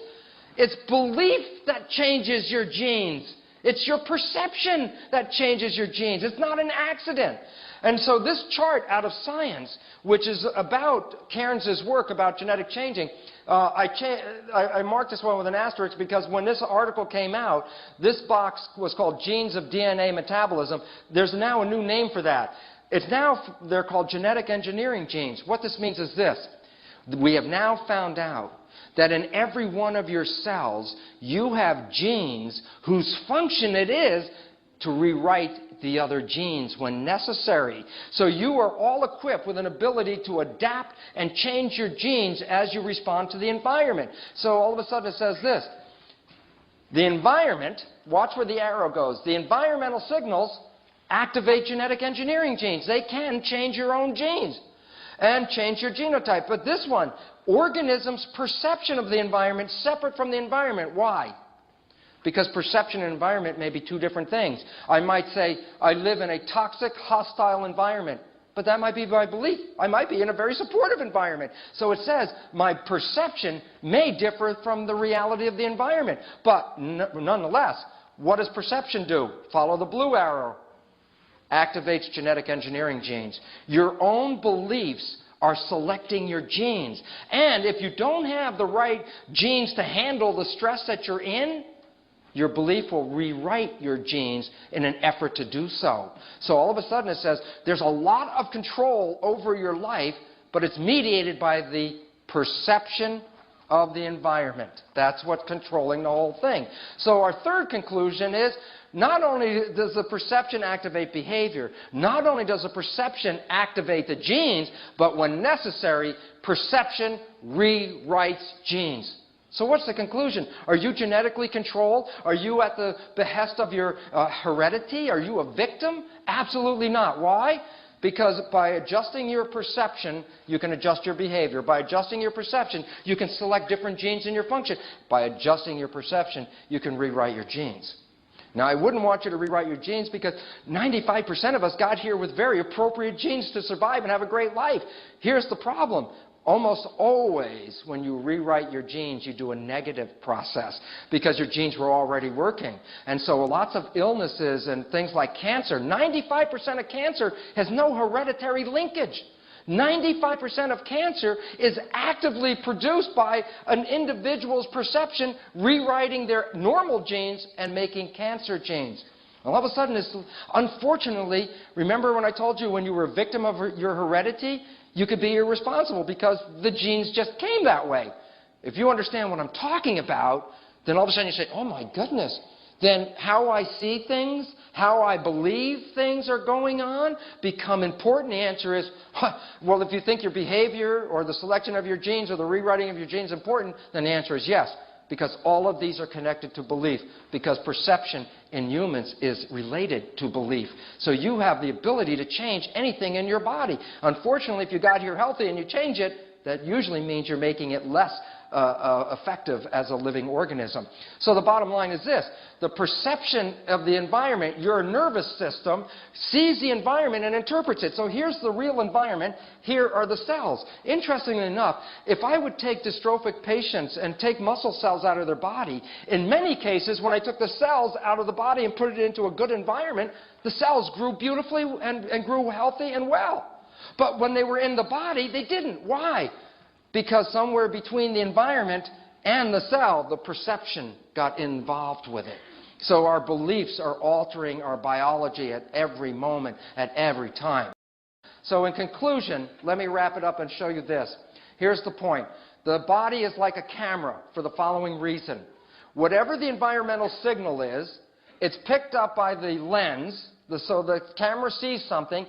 It's belief that changes your genes. It's your perception that changes your genes. It's not an accident. And so this chart out of Science, which is about Cairns' work about genetic changing, I marked this one with an asterisk because when this article came out, this box was called Genes of DNA Metabolism. There's now a new name for that. They're called genetic engineering genes. What this means is this. We have now found out that in every one of your cells, you have genes whose function it is to rewrite the other genes when necessary. So you are all equipped with an ability to adapt and change your genes as you respond to the environment. So all of a sudden it says this. The environment, watch where the arrow goes, the environmental signals activate genetic engineering genes. They can change your own genes and change your genotype. But this one, organisms' perception of the environment separate from the environment. Why? Because perception and environment may be two different things. I might say, I live in a toxic, hostile environment. But that might be my belief. I might be in a very supportive environment. So it says, my perception may differ from the reality of the environment. But nonetheless, what does perception do? Follow the blue arrow. Activates genetic engineering genes. Your own beliefs are selecting your genes. And if you don't have the right genes to handle the stress that you're in, your belief will rewrite your genes in an effort to do so. So all of a sudden it says there's a lot of control over your life, but it's mediated by the perception of the environment. That's what's controlling the whole thing. So our third conclusion is not only does the perception activate behavior, not only does the perception activate the genes, but when necessary, perception rewrites genes. So what's the conclusion? Are you genetically controlled? Are you at the behest of your heredity? Are you a victim? Absolutely not. Why? Because by adjusting your perception, you can adjust your behavior. By adjusting your perception, you can select different genes in your function. By adjusting your perception, you can rewrite your genes. Now, I wouldn't want you to rewrite your genes because 95% of us got here with very appropriate genes to survive and have a great life. Here's the problem. Almost always, when you rewrite your genes, you do a negative process because your genes were already working. And so lots of illnesses and things like cancer, 95% of cancer has no hereditary linkage. 95% of cancer is actively produced by an individual's perception rewriting their normal genes and making cancer genes. All of a sudden, unfortunately, remember when I told you when you were a victim of your heredity, you could be irresponsible because the genes just came that way. If you understand what I'm talking about, then all of a sudden you say, oh my goodness, then how I see things, how I believe things are going on become important. The answer is, well, if you think your behavior or the selection of your genes or the rewriting of your genes is important, then the answer is yes. Because all of these are connected to belief. Because perception in humans is related to belief. So you have the ability to change anything in your body. Unfortunately, if you got here healthy and you change it, that usually means you're making it less effective as a living organism. So the bottom line is this. The perception of the environment, your nervous system, sees the environment and interprets it. So here's the real environment. Here are the cells. Interestingly enough, if I would take dystrophic patients and take muscle cells out of their body, in many cases, when I took the cells out of the body and put it into a good environment, the cells grew beautifully and grew healthy and well. But when they were in the body, they didn't. Why? Because somewhere between the environment and the cell, the perception got involved with it. So our beliefs are altering our biology at every moment, at every time. So in conclusion, let me wrap it up and show you this. Here's the point. The body is like a camera for the following reason. Whatever the environmental signal is, it's picked up by the lens, so the camera sees something.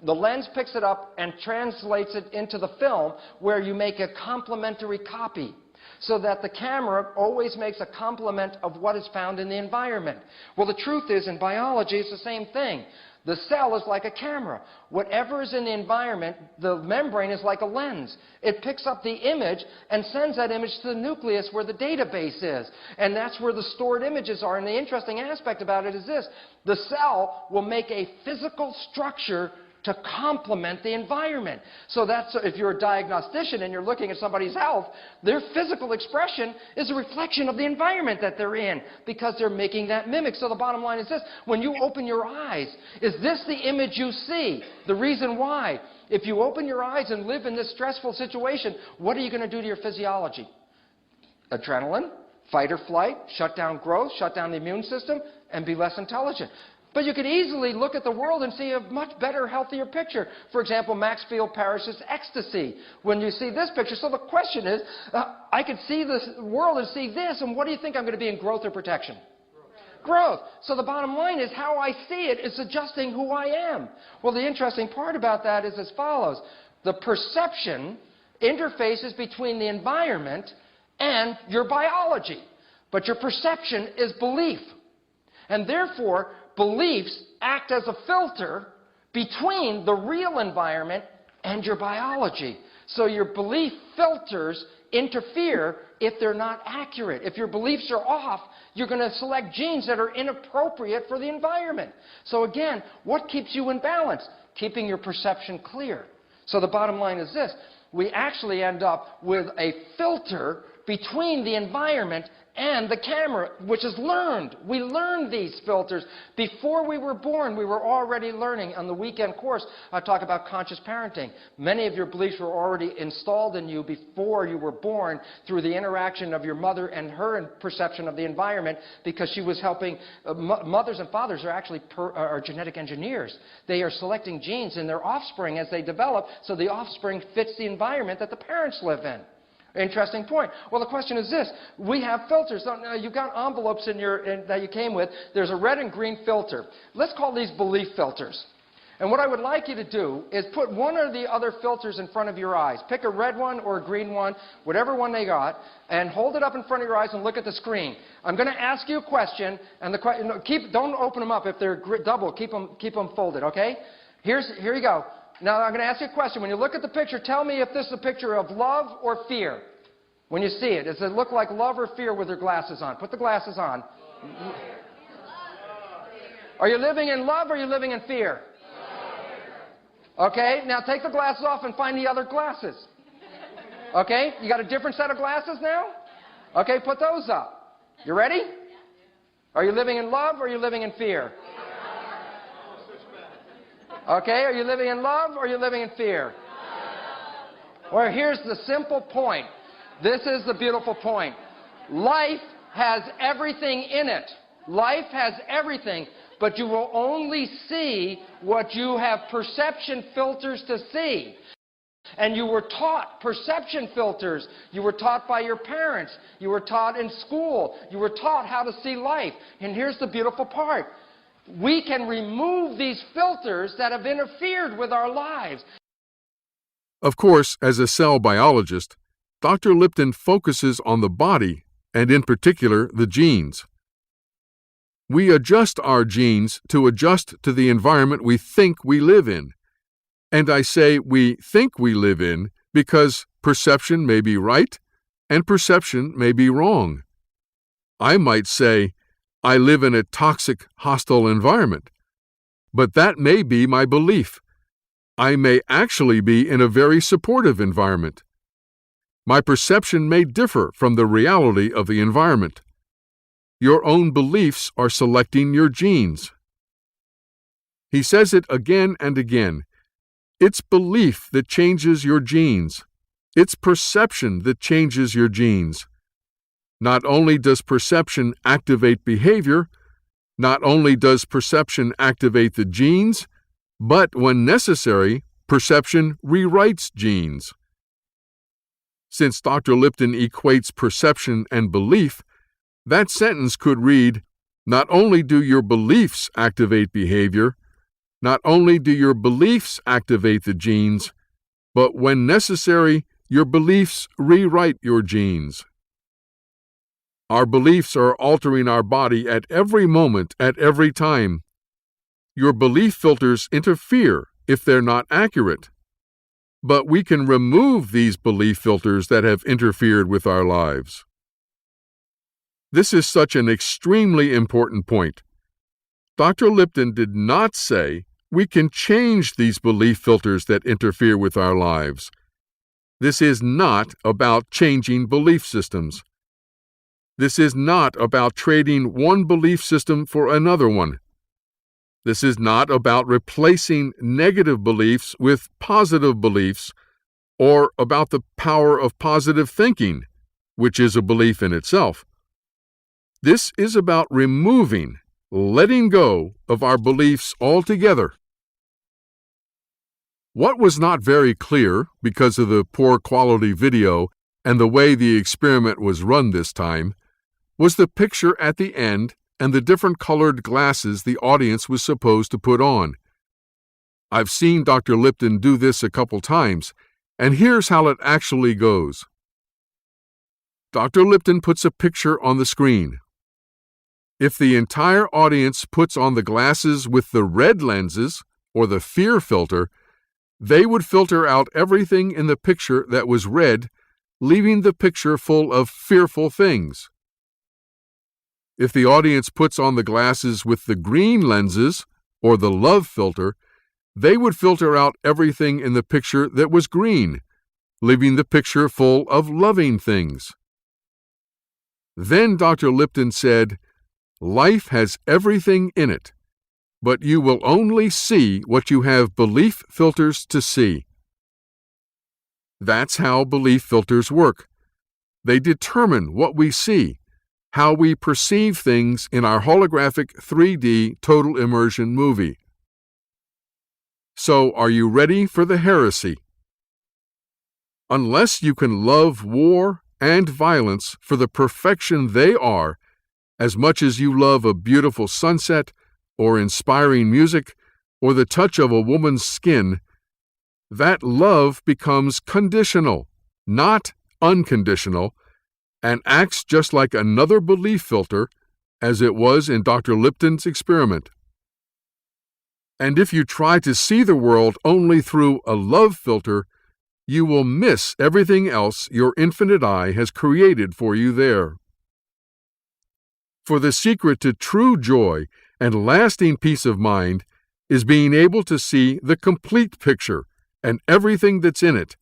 The lens picks it up and translates it into the film, where you make a complementary copy, so that the camera always makes a complement of what is found in the environment. Well, the truth is, in biology, it's the same thing. The cell is like a camera. Whatever is in the environment, the membrane is like a lens. It picks up the image and sends that image to the nucleus where the database is. And that's where the stored images are. And the interesting aspect about it is this: the cell will make a physical structure to complement the environment. So that's, if you're a diagnostician and you're looking at somebody's health, their physical expression is a reflection of the environment that they're in, because they're making that mimic. So the bottom line is this: when you open your eyes, is this the image you see? The reason why: if you open your eyes and live in this stressful situation, what are you going to do to your physiology? Adrenaline, fight or flight, shut down growth, shut down the immune system, and be less intelligent. But you could easily look at the world and see a much better, healthier picture. For example, Maxfield Parrish's ecstasy. When you see this picture, so the question is, I could see this world and see this, and what do you think I'm going to be in, growth or protection? Growth. So the bottom line is, how I see it is adjusting who I am. Well, the interesting part about that is as follows: the perception interfaces between the environment and your biology. But your perception is belief. And therefore, beliefs act as a filter between the real environment and your biology. So your belief filters interfere if they're not accurate. If your beliefs are off, you're going to select genes that are inappropriate for the environment. So again, what keeps you in balance? Keeping your perception clear. So the bottom line is this: we actually end up with a filter between the environment and the camera, which is learned. We learned these filters. Before we were born, we were already learning. On the weekend course, I talk about conscious parenting. Many of your beliefs were already installed in you before you were born through the interaction of your mother and her perception of the environment, because she was helping. Mothers and fathers are actually are genetic engineers. They are selecting genes in their offspring as they develop, so the offspring fits the environment that the parents live in. Interesting point. Well, the question is this: we have filters. So, you've got envelopes that you came with. There's a red and green filter. Let's call these belief filters. And what I would like you to do is put one or the other filters in front of your eyes. Pick a red one or a green one, whatever one they got, and hold it up in front of your eyes and look at the screen. I'm going to ask you a question, and don't open them up. If they're double, keep them folded, okay? Here you go. Now, I'm going to ask you a question. When you look at the picture, tell me if this is a picture of love or fear. When you see it, does it look like love or fear with your glasses on? Put the glasses on. Are you living in love or are you living in fear? Okay, now take the glasses off and find the other glasses. Okay, you got a different set of glasses now? Okay, put those up. You ready? Are you living in love or are you living in fear? Okay, are you living in love or are you living in fear? Well, here's the simple point. This is the beautiful point. Life has everything in it. Life has everything, but you will only see what you have perception filters to see. And you were taught perception filters. You were taught by your parents. You were taught in school. You were taught how to see life. And here's the beautiful part. We can remove these filters that have interfered with our lives. Of course, as a cell biologist, Dr. Lipton focuses on the body, and in particular, the genes. We adjust our genes to adjust to the environment we think we live in. And I say we think we live in because perception may be right and perception may be wrong. I might say, I live in a toxic, hostile environment. But that may be my belief. I may actually be in a very supportive environment. My perception may differ from the reality of the environment. Your own beliefs are selecting your genes. He says it again and again. It's belief that changes your genes. It's perception that changes your genes. Not only does perception activate behavior, not only does perception activate the genes, but when necessary, perception rewrites genes. Since Dr. Lipton equates perception and belief, that sentence could read, not only do your beliefs activate behavior, Not only do your beliefs activate the genes, but when necessary, your beliefs rewrite your genes. Our beliefs are altering our body at every moment, at every time. Your belief filters interfere if they're not accurate. But we can remove these belief filters that have interfered with our lives. This is such an extremely important point. Dr. Lipton did not say we can change these belief filters that interfere with our lives. This is not about changing belief systems. This is not about trading one belief system for another one. This is not about replacing negative beliefs with positive beliefs, or about the power of positive thinking, which is a belief in itself. This is about removing, letting go of our beliefs altogether. What was not very clear, because of the poor quality video and the way the experiment was run this time, was the picture at the end and the different colored glasses the audience was supposed to put on. I've seen Dr. Lipton do this a couple times, and here's how it actually goes. Dr. Lipton puts a picture on the screen. If the entire audience puts on the glasses with the red lenses, or the fear filter, they would filter out everything in the picture that was red, leaving the picture full of fearful things. If the audience puts on the glasses with the green lenses, or the love filter, they would filter out everything in the picture that was green, leaving the picture full of loving things. Then Dr. Lipton said, "Life has everything in it, but you will only see what you have belief filters to see." That's how belief filters work. They determine what we see, how we perceive things in our holographic 3D total immersion movie. So, are you ready for the heresy? Unless you can love war and violence for the perfection they are, as much as you love a beautiful sunset, or inspiring music, or the touch of a woman's skin, that love becomes conditional, not unconditional, and acts just like another belief filter, as it was in Dr. Lipton's experiment. And if you try to see the world only through a love filter, you will miss everything else your infinite eye has created for you there. For the secret to true joy and lasting peace of mind is being able to see the complete picture and everything that's in it,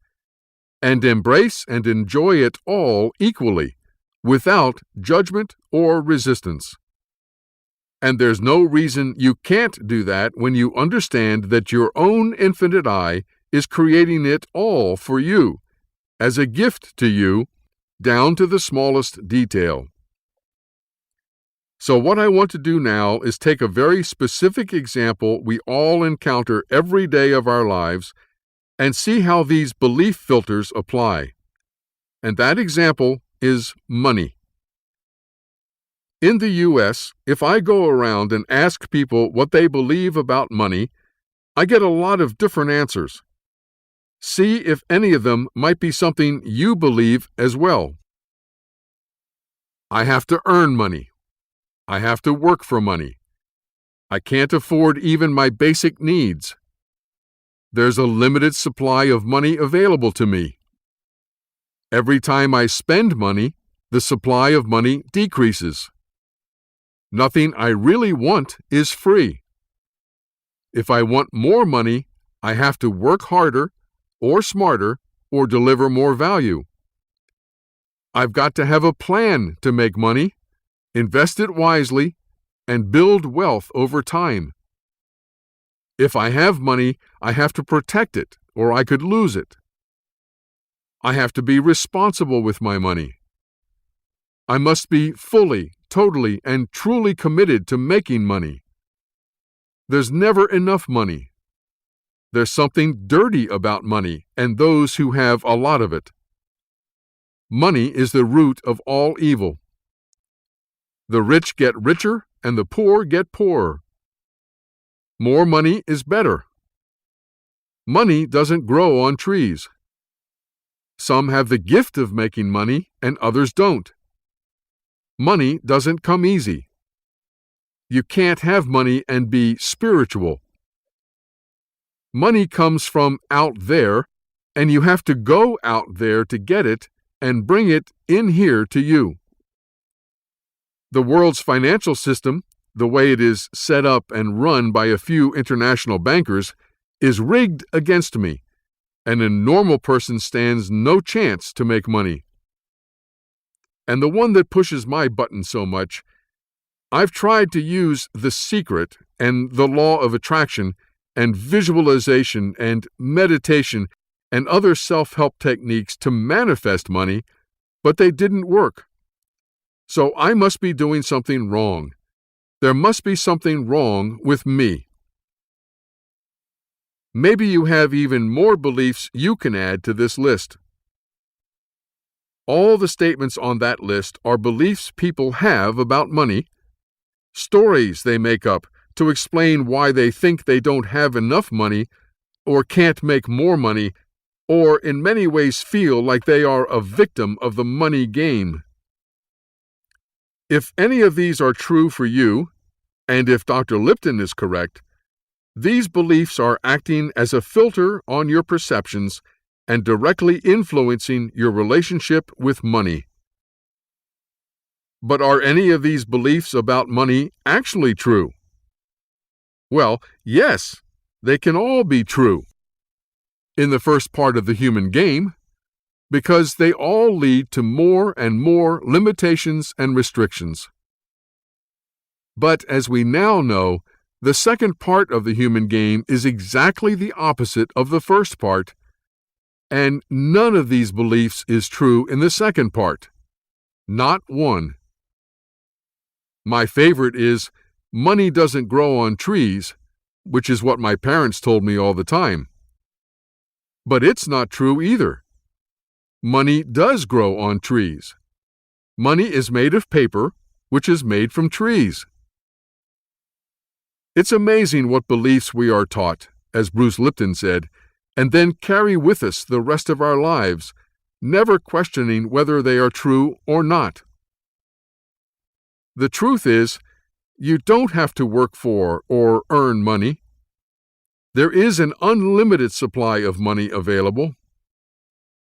and embrace and enjoy it all equally, without judgment or resistance. And there's no reason you can't do that when you understand that your own infinite eye is creating it all for you, as a gift to you, down to the smallest detail. So what I want to do now is take a very specific example we all encounter every day of our lives and see how these belief filters apply. And that example is money. In the U.S., if I go around and ask people what they believe about money, I get a lot of different answers. See if any of them might be something you believe as well. I have to earn money. I have to work for money. I can't afford even my basic needs. There's a limited supply of money available to me. Every time I spend money, the supply of money decreases. Nothing I really want is free. If I want more money, I have to work harder, or smarter, or deliver more value. I've got to have a plan to make money, invest it wisely, and build wealth over time. If I have money, I have to protect it, or I could lose it. I have to be responsible with my money. I must be fully, totally, and truly committed to making money. There's never enough money. There's something dirty about money and those who have a lot of it. Money is the root of all evil. The rich get richer and the poor get poorer. More money is better. Money doesn't grow on trees. Some have the gift of making money and others don't. Money doesn't come easy. You can't have money and be spiritual. Money comes from out there, and you have to go out there to get it and bring it in here to you. The world's financial system, the way it is set up and run by a few international bankers, is rigged against me, and a normal person stands no chance to make money. And the one that pushes my button so much, I've tried to use the secret and the law of attraction and visualization and meditation and other self-help techniques to manifest money, but they didn't work. So I must be doing something wrong. There must be something wrong with me. Maybe you have even more beliefs you can add to this list. All the statements on that list are beliefs people have about money, stories they make up to explain why they think they don't have enough money or can't make more money, or in many ways feel like they are a victim of the money game. If any of these are true for you, and if Dr. Lipton is correct, these beliefs are acting as a filter on your perceptions and directly influencing your relationship with money. But are any of these beliefs about money actually true? Well, yes, they can all be true. In the first part of the human game, because they all lead to more and more limitations and restrictions. But as we now know, the second part of the human game is exactly the opposite of the first part, and none of these beliefs is true in the second part. Not one. My favorite is, money doesn't grow on trees, which is what my parents told me all the time. But it's not true either. Money does grow on trees. Money is made of paper, which is made from trees. It's amazing what beliefs we are taught, as Bruce Lipton said, and then carry with us the rest of our lives, never questioning whether they are true or not. The truth is, you don't have to work for or earn money. There is an unlimited supply of money available.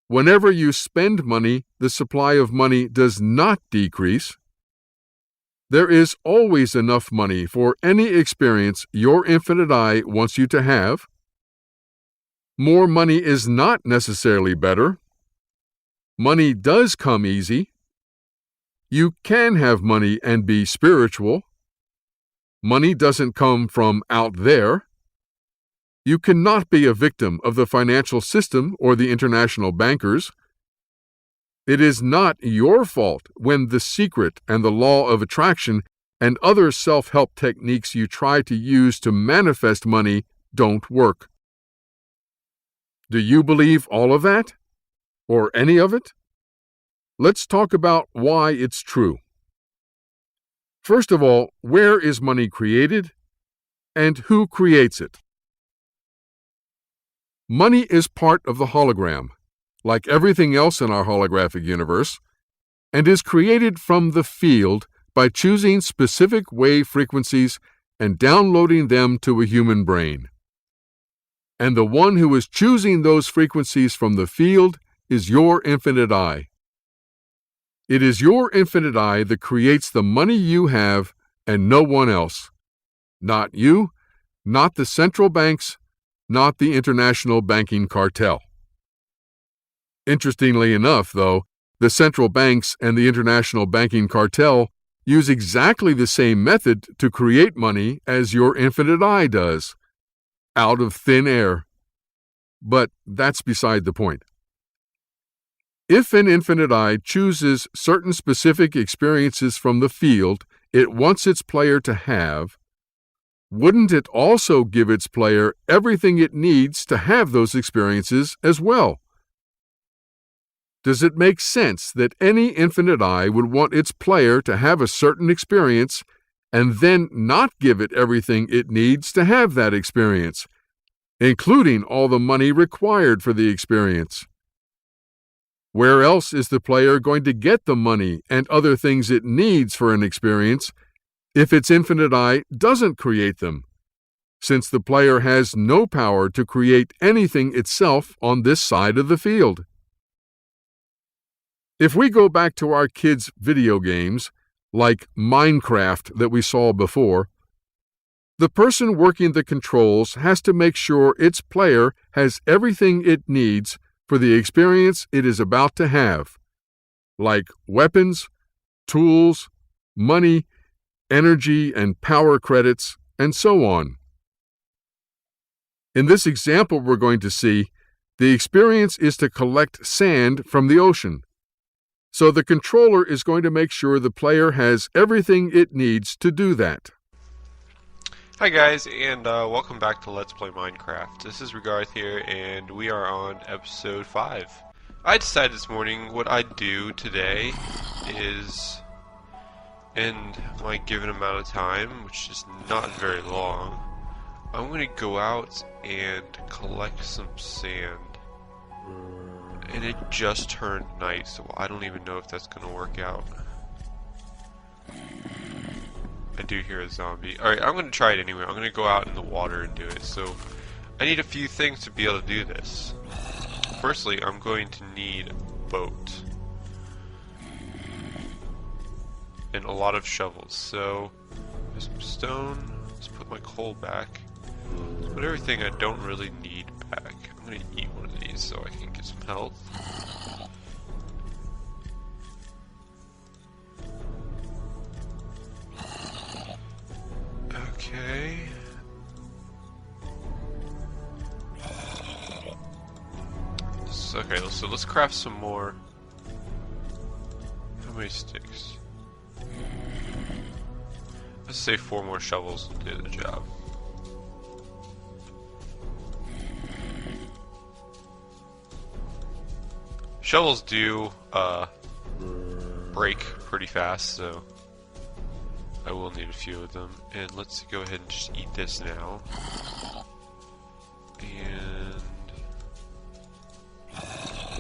Whenever you spend money, the supply of money does not decrease. There is always enough money for any experience your infinite I wants you to have. More money is not necessarily better. Money does come easy. You can have money and be spiritual. Money doesn't come from out there. You cannot be a victim of the financial system or the international bankers. It is not your fault when the secret and the law of attraction and other self-help techniques you try to use to manifest money don't work. Do you believe all of that? Or any of it? Let's talk about why it's true. First of all, where is money created, and who creates it? Money is part of the hologram, like everything else in our holographic universe, and is created from the field by choosing specific wave frequencies and downloading them to a human brain. And the one who is choosing those frequencies from the field is your infinite I. It is your infinite I that creates the money you have and no one else. Not you, not the central banks, not the international banking cartel. Interestingly enough, though, the central banks and the international banking cartel use exactly the same method to create money as your infinite I does, out of thin air. But that's beside the point. If an infinite I chooses certain specific experiences from the field it wants its player to have, wouldn't it also give its player everything it needs to have those experiences as well? Does it make sense that any infinite I would want its player to have a certain experience and then not give it everything it needs to have that experience, including all the money required for the experience? Where else is the player going to get the money and other things it needs for an experience if its infinite eye doesn't create them, since the player has no power to create anything itself on this side of the field? If we go back to our kids' video games, like Minecraft that we saw before, the person working the controls has to make sure its player has everything it needs for the experience it is about to have, like weapons, tools, money, energy and power credits, and so on. In this example we're going to see, the experience is to collect sand from the ocean. So the controller is going to make sure the player has everything it needs to do that. Hi guys, and welcome back to Let's Play Minecraft. This is Regarth here, and we are on episode 5. I decided this morning what I'd do today is, in my given amount of time, which is not very long, I'm going to go out and collect some sand. And it just turned night, so I don't even know if that's going to work out. I do hear a zombie. Alright, I'm going to try it anyway. I'm going to go out in the water and do it. So, I need a few things to be able to do this. Firstly, I'm going to need a boat. And a lot of shovels. So, there's some stone. Let's put my coal back. Let's put everything I don't really need back. I'm going to eat one of these so I can get some health. Okay. Okay, so let's craft some more. How many sticks? Let's say 4 more shovels will do the job. Shovels do break pretty fast, so I will need a few of them. And let's go ahead and just eat this now. And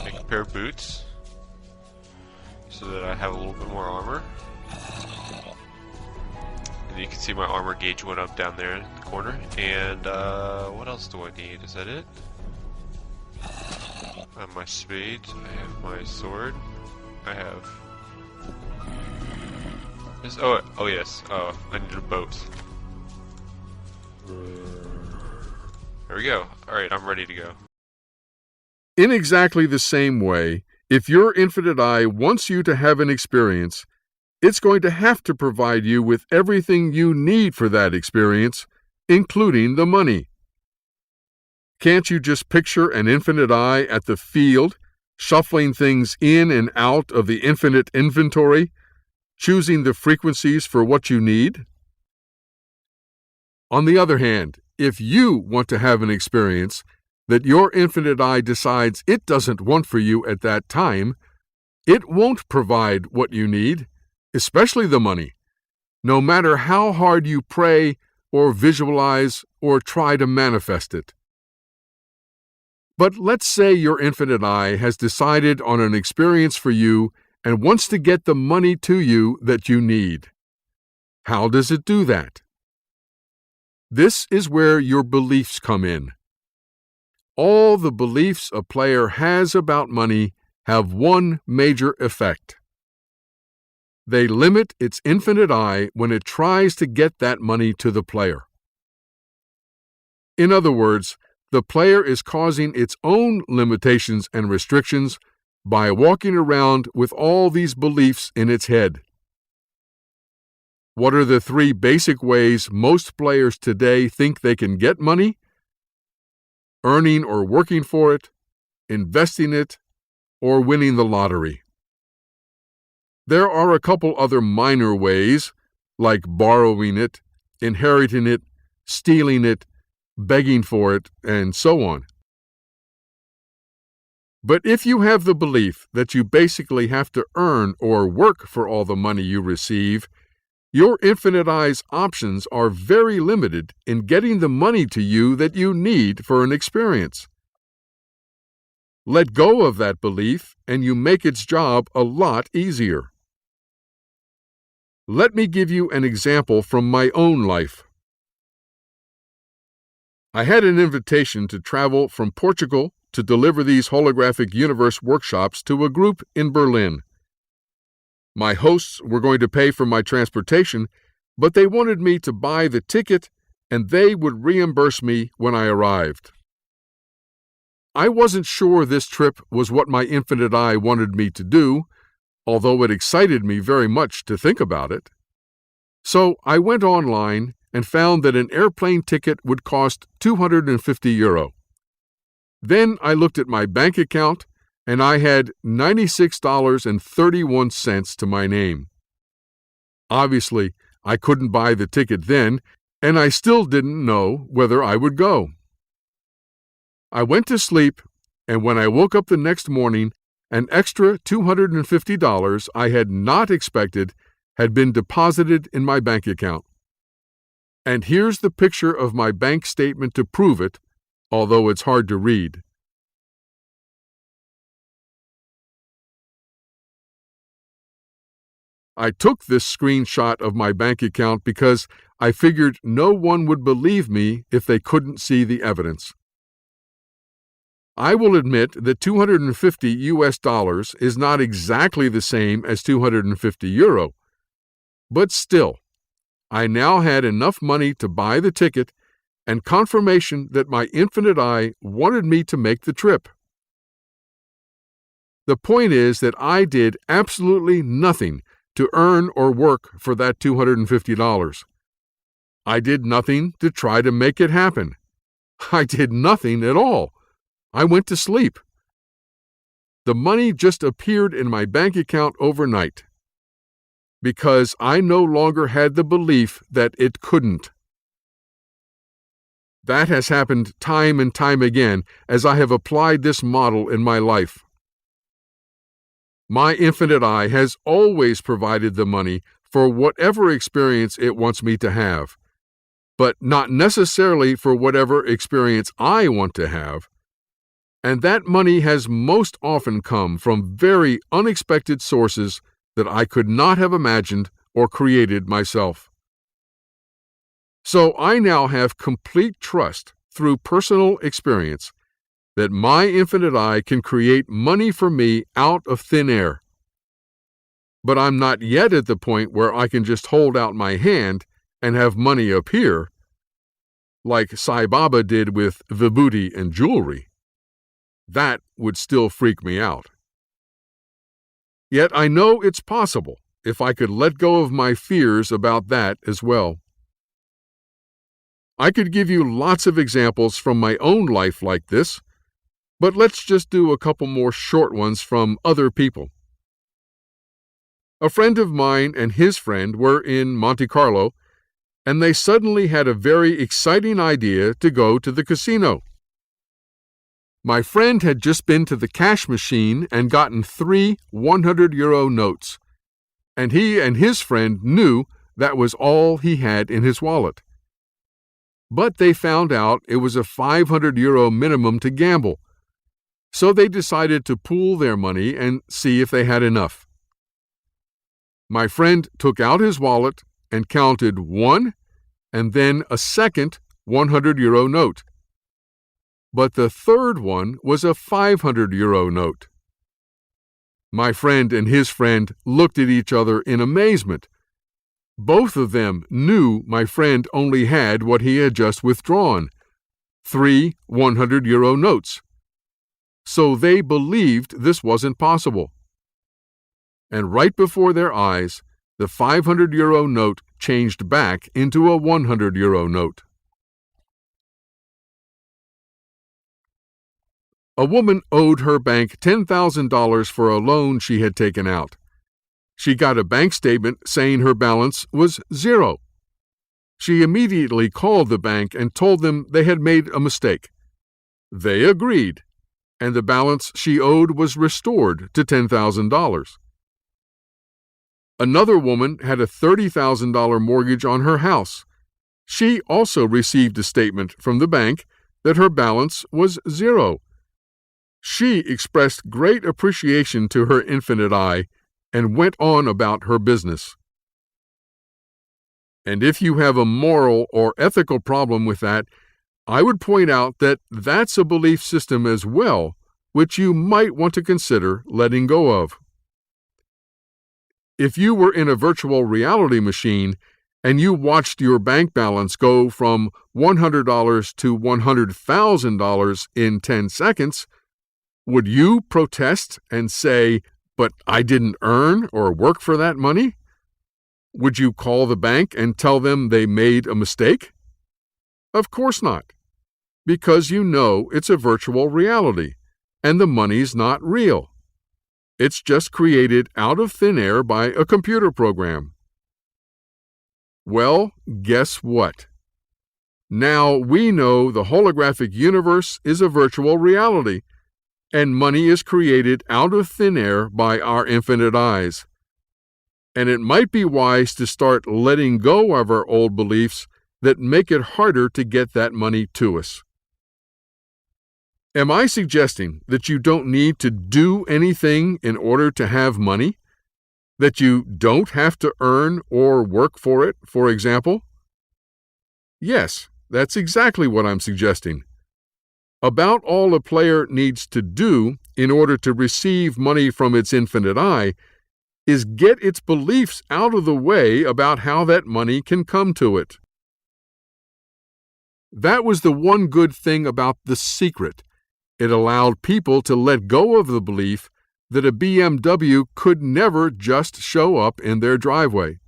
make a pair of boots so that I have a little bit more armor. And you can see my armor gauge went up down there in the corner. And what else do I need? Is that it? I have my spades, I have my sword, I have this. Oh yes, I need a boat. There we go. Alright, I'm ready to go. In exactly the same way, if your infinite eye wants you to have an experience, it's going to have to provide you with everything you need for that experience, including the money. Can't you just picture an infinite eye at the field, shuffling things in and out of the infinite inventory, choosing the frequencies for what you need? On the other hand, if you want to have an experience that your infinite eye decides it doesn't want for you at that time, it won't provide what you need, especially the money, no matter how hard you pray or visualize or try to manifest it. But let's say your infinite eye has decided on an experience for you and wants to get the money to you that you need. How does it do that? This is where your beliefs come in. All the beliefs a player has about money have one major effect. They limit its infinite eye when it tries to get that money to the player. In other words, the player is causing its own limitations and restrictions by walking around with all these beliefs in its head. What are the 3 basic ways most players today think they can get money? Earning or working for it, investing it, or winning the lottery. There are a couple other minor ways, like borrowing it, inheriting it, stealing it, begging for it, and so on. But if you have the belief that you basically have to earn or work for all the money you receive, Your infinite eye's options are very limited in getting the money to you that you need for an experience. Let go of that belief, and you make its job a lot easier. Let me give you an example from my own life. I had an invitation to travel from Portugal to deliver these holographic universe workshops to a group in Berlin. My hosts were going to pay for my transportation, but they wanted me to buy the ticket and they would reimburse me when I arrived. I wasn't sure this trip was what my infinite eye wanted me to do, although it excited me very much to think about it. So I went online and found that an airplane ticket would cost €250. Then I looked at my bank account and I had $96.31 to my name. Obviously, I couldn't buy the ticket then, and I still didn't know whether I would go. I went to sleep, and when I woke up the next morning, an extra $250 I had not expected had been deposited in my bank account. And here's the picture of my bank statement to prove it, although it's hard to read. I took this screenshot of my bank account because I figured no one would believe me if they couldn't see the evidence. I will admit that $250 is not exactly the same as €250, but still, I now had enough money to buy the ticket and confirmation that my infinite eye wanted me to make the trip. The point is that I did absolutely nothing to earn or work for that $250. I did nothing to try to make it happen. I did nothing at all. I went to sleep. The money just appeared in my bank account overnight because I no longer had the belief that it couldn't. That has happened time and time again as I have applied this model in my life. My infinite eye has always provided the money for whatever experience it wants me to have, but not necessarily for whatever experience I want to have. And that money has most often come from very unexpected sources that I could not have imagined or created myself. So I now have complete trust through personal experience that my infinite eye can create money for me out of thin air. But I'm not yet at the point where I can just hold out my hand and have money appear, like Sai Baba did with vibhuti and jewelry. That would still freak me out. Yet I know it's possible if I could let go of my fears about that as well. I could give you lots of examples from my own life like this, but let's just do a couple more short ones from other people. A friend of mine and his friend were in Monte Carlo, and they suddenly had a very exciting idea to go to the casino. My friend had just been to the cash machine and gotten 3 €100 notes, and he and his friend knew that was all he had in his wallet. But they found out it was a €500 minimum to gamble, so they decided to pool their money and see if they had enough. My friend took out his wallet and counted one and then a second €100 note. But the third one was a €500 note. My friend and his friend looked at each other in amazement. Both of them knew my friend only had what he had just withdrawn, 3 €100 notes. So they believed this wasn't possible. And right before their eyes, the €500 note changed back into a €100 note. A woman owed her bank $10,000 for a loan she had taken out. She got a bank statement saying her balance was 0. She immediately called the bank and told them they had made a mistake. They agreed, and the balance she owed was restored to $10,000. Another woman had a $30,000 mortgage on her house. She also received a statement from the bank that her balance was zero. She expressed great appreciation to her infinite I and went on about her business. And if you have a moral or ethical problem with that, I would point out that that's a belief system as well, which you might want to consider letting go of. If you were in a virtual reality machine and you watched your bank balance go from $100 to $100,000 in 10 seconds, would you protest and say, "But I didn't earn or work for that money"? Would you call the bank and tell them they made a mistake? Of course not, because you know it's a virtual reality, and the money's not real. It's just created out of thin air by a computer program. Well, guess what? Now we know the holographic universe is a virtual reality, and money is created out of thin air by our infinite eyes. And it might be wise to start letting go of our old beliefs that make it harder to get that money to us. Am I suggesting that you don't need to do anything in order to have money? That you don't have to earn or work for it, for example? Yes, that's exactly what I'm suggesting. About all a player needs to do in order to receive money from its infinite I is get its beliefs out of the way about how that money can come to it. That was the one good thing about The Secret. It allowed people to let go of the belief that a BMW could never just show up in their driveway.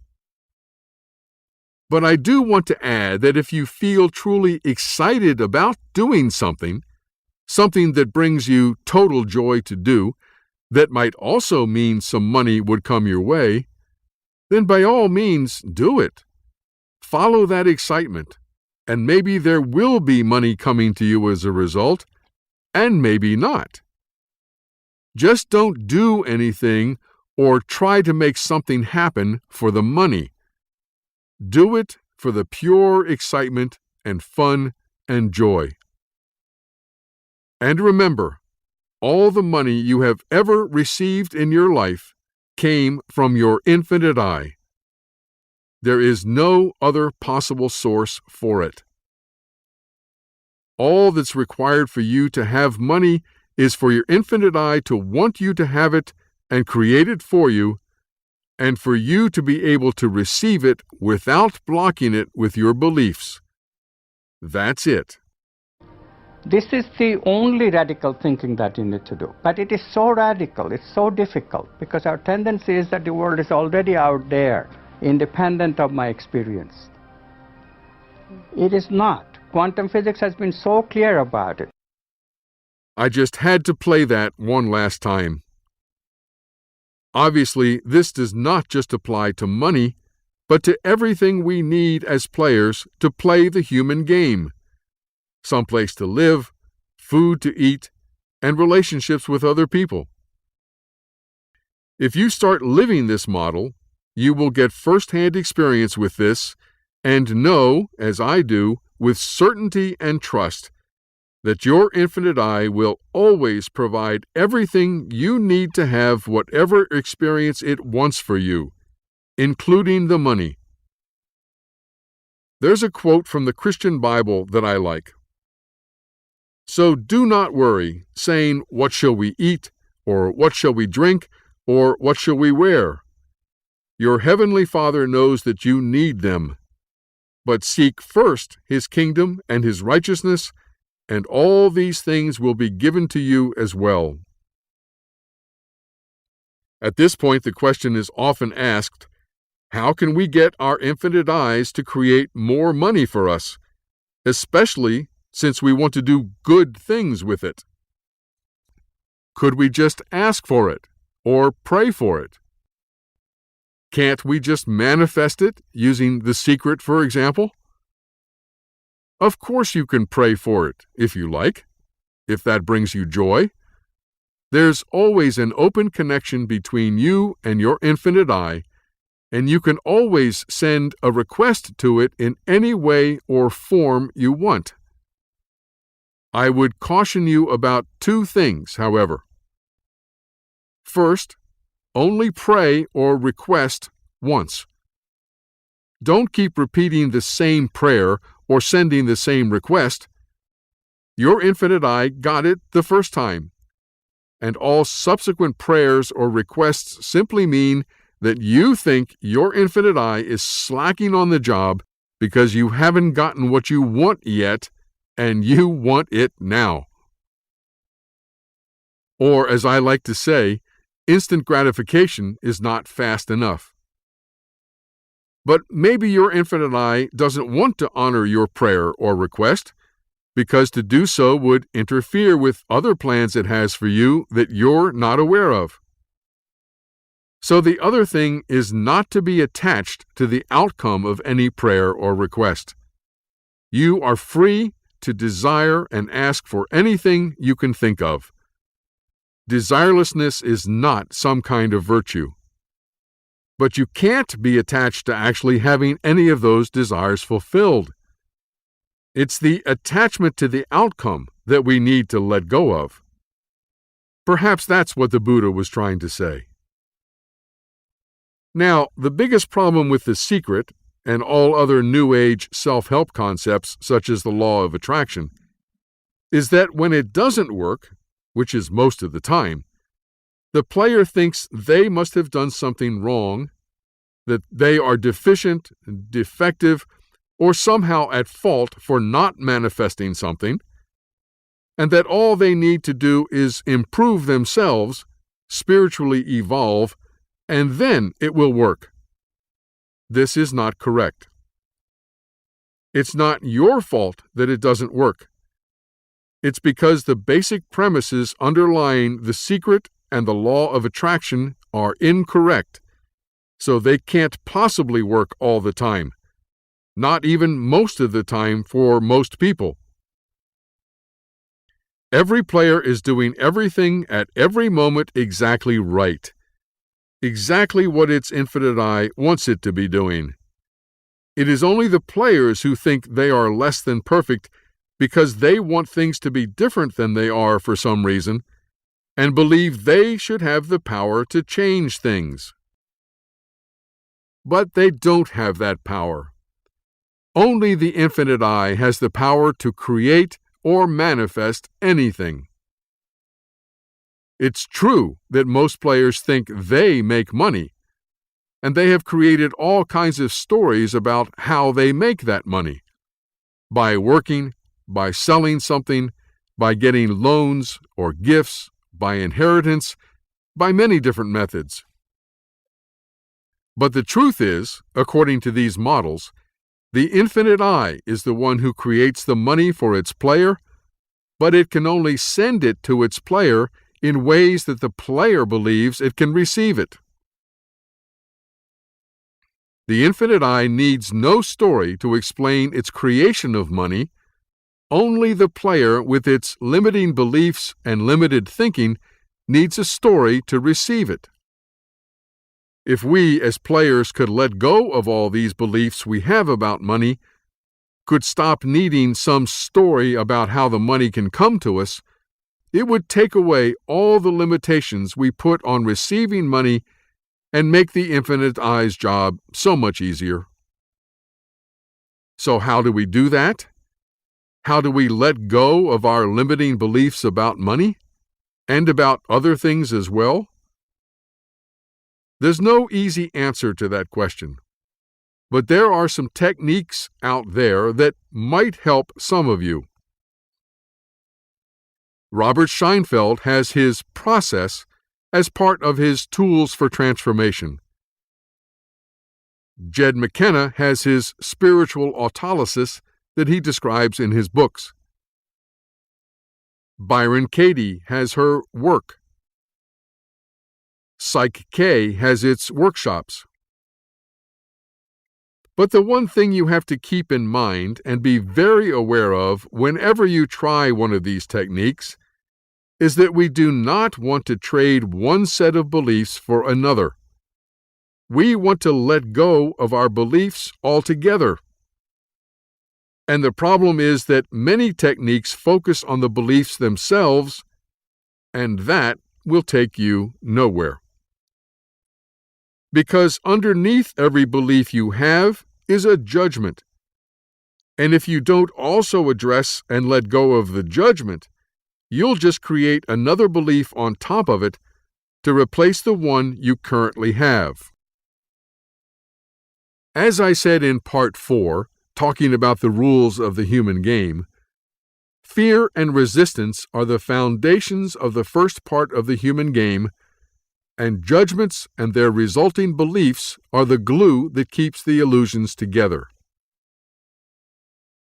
But I do want to add that if you feel truly excited about doing something that brings you total joy to do, that might also mean some money would come your way, then by all means do it. Follow that excitement, and maybe there will be money coming to you as a result, and maybe not. Just don't do anything or try to make something happen for the money. Do it for the pure excitement and fun and joy. And remember, all the money you have ever received in your life came from your infinite I. There is no other possible source for it. All that's required for you to have money is for your infinite I to want you to have it and create it for you, and for you to be able to receive it without blocking it with your beliefs. That's it. This is the only radical thinking that you need to do. But it is so radical, it's so difficult, because our tendency is that the world is already out there, independent of my experience. It is not. Quantum physics has been so clear about it. I just had to play that one last time. Obviously, this does not just apply to money, but to everything we need as players to play the human game. Someplace to live, food to eat, and relationships with other people. If you start living this model, you will get first-hand experience with this and know, as I do, with certainty and trust, that your infinite I will always provide everything you need to have whatever experience it wants for you, including the money. There's a quote from the Christian Bible that I like. So do not worry, saying, "What shall we eat?" or "What shall we drink?" or "What shall we wear?" Your heavenly Father knows that you need them. But seek first His kingdom and His righteousness, and all these things will be given to you as well. At this point, the question is often asked, how can we get our infinite eyes to create more money for us, especially since we want to do good things with it? Could we just ask for it or pray for it? Can't we just manifest it using The Secret, for example? Of course you can pray for it, if you like, if that brings you joy. There's always an open connection between you and your infinite I, and you can always send a request to it in any way or form you want. I would caution you about two things, however. First, only pray or request once. Don't keep repeating the same prayer or sending the same request. Your infinite I got it the first time, and all subsequent prayers or requests simply mean that you think your infinite I is slacking on the job because you haven't gotten what you want yet, and you want it now. Or, as I like to say, instant gratification is not fast enough. But maybe your infinite I doesn't want to honor your prayer or request, because to do so would interfere with other plans it has for you that you're not aware of. So the other thing is not to be attached to the outcome of any prayer or request. You are free to desire and ask for anything you can think of. Desirelessness is not some kind of virtue. But you can't be attached to actually having any of those desires fulfilled. It's the attachment to the outcome that we need to let go of. Perhaps that's what the Buddha was trying to say. Now, the biggest problem with The Secret and all other New Age self-help concepts, such as the law of attraction, is that when it doesn't work, which is most of the time, the player thinks they must have done something wrong, that they are deficient, defective, or somehow at fault for not manifesting something, and that all they need to do is improve themselves, spiritually evolve, and then it will work. This is not correct. It's not your fault that it doesn't work. It's because the basic premises underlying The Secret and the law of attraction are incorrect, so they can't possibly work all the time, not even most of the time for most people. Every player is doing everything at every moment exactly right, exactly what its infinite I wants it to be doing. It is only the players who think they are less than perfect because they want things to be different than they are for some reason, and believe they should have the power to change things. But they don't have that power. Only the infinite I has the power to create or manifest anything. It's true that most players think they make money, and they have created all kinds of stories about how they make that money. By working, by selling something, by getting loans or gifts, by inheritance, by many different methods. But the truth is, according to these models, the infinite I is the one who creates the money for its player, but it can only send it to its player in ways that the player believes it can receive it. The infinite I needs no story to explain its creation of money. Only the player with its limiting beliefs and limited thinking needs a story to receive it. If we as players could let go of all these beliefs we have about money, could stop needing some story about how the money can come to us, it would take away all the limitations we put on receiving money and make the infinite I's job so much easier. So how do we do that? How do we let go of our limiting beliefs about money and about other things as well? There's no easy answer to that question, but there are some techniques out there that might help some of you. Robert Scheinfeld has his process as part of his Tools for Transformation. Jed McKenna has his spiritual autolysis that he describes in his books. Byron Katie has her work. Psych K has its workshops. But the one thing you have to keep in mind and be very aware of whenever you try one of these techniques is that we do not want to trade one set of beliefs for another. We want to let go of our beliefs altogether. And the problem is that many techniques focus on the beliefs themselves, and that will take you nowhere. Because underneath every belief you have is a judgment. And if you don't also address and let go of the judgment, you'll just create another belief on top of it to replace the one you currently have. As I said in Part 4, talking about the rules of the human game, fear and resistance are the foundations of the first part of the human game, and judgments and their resulting beliefs are the glue that keeps the illusions together.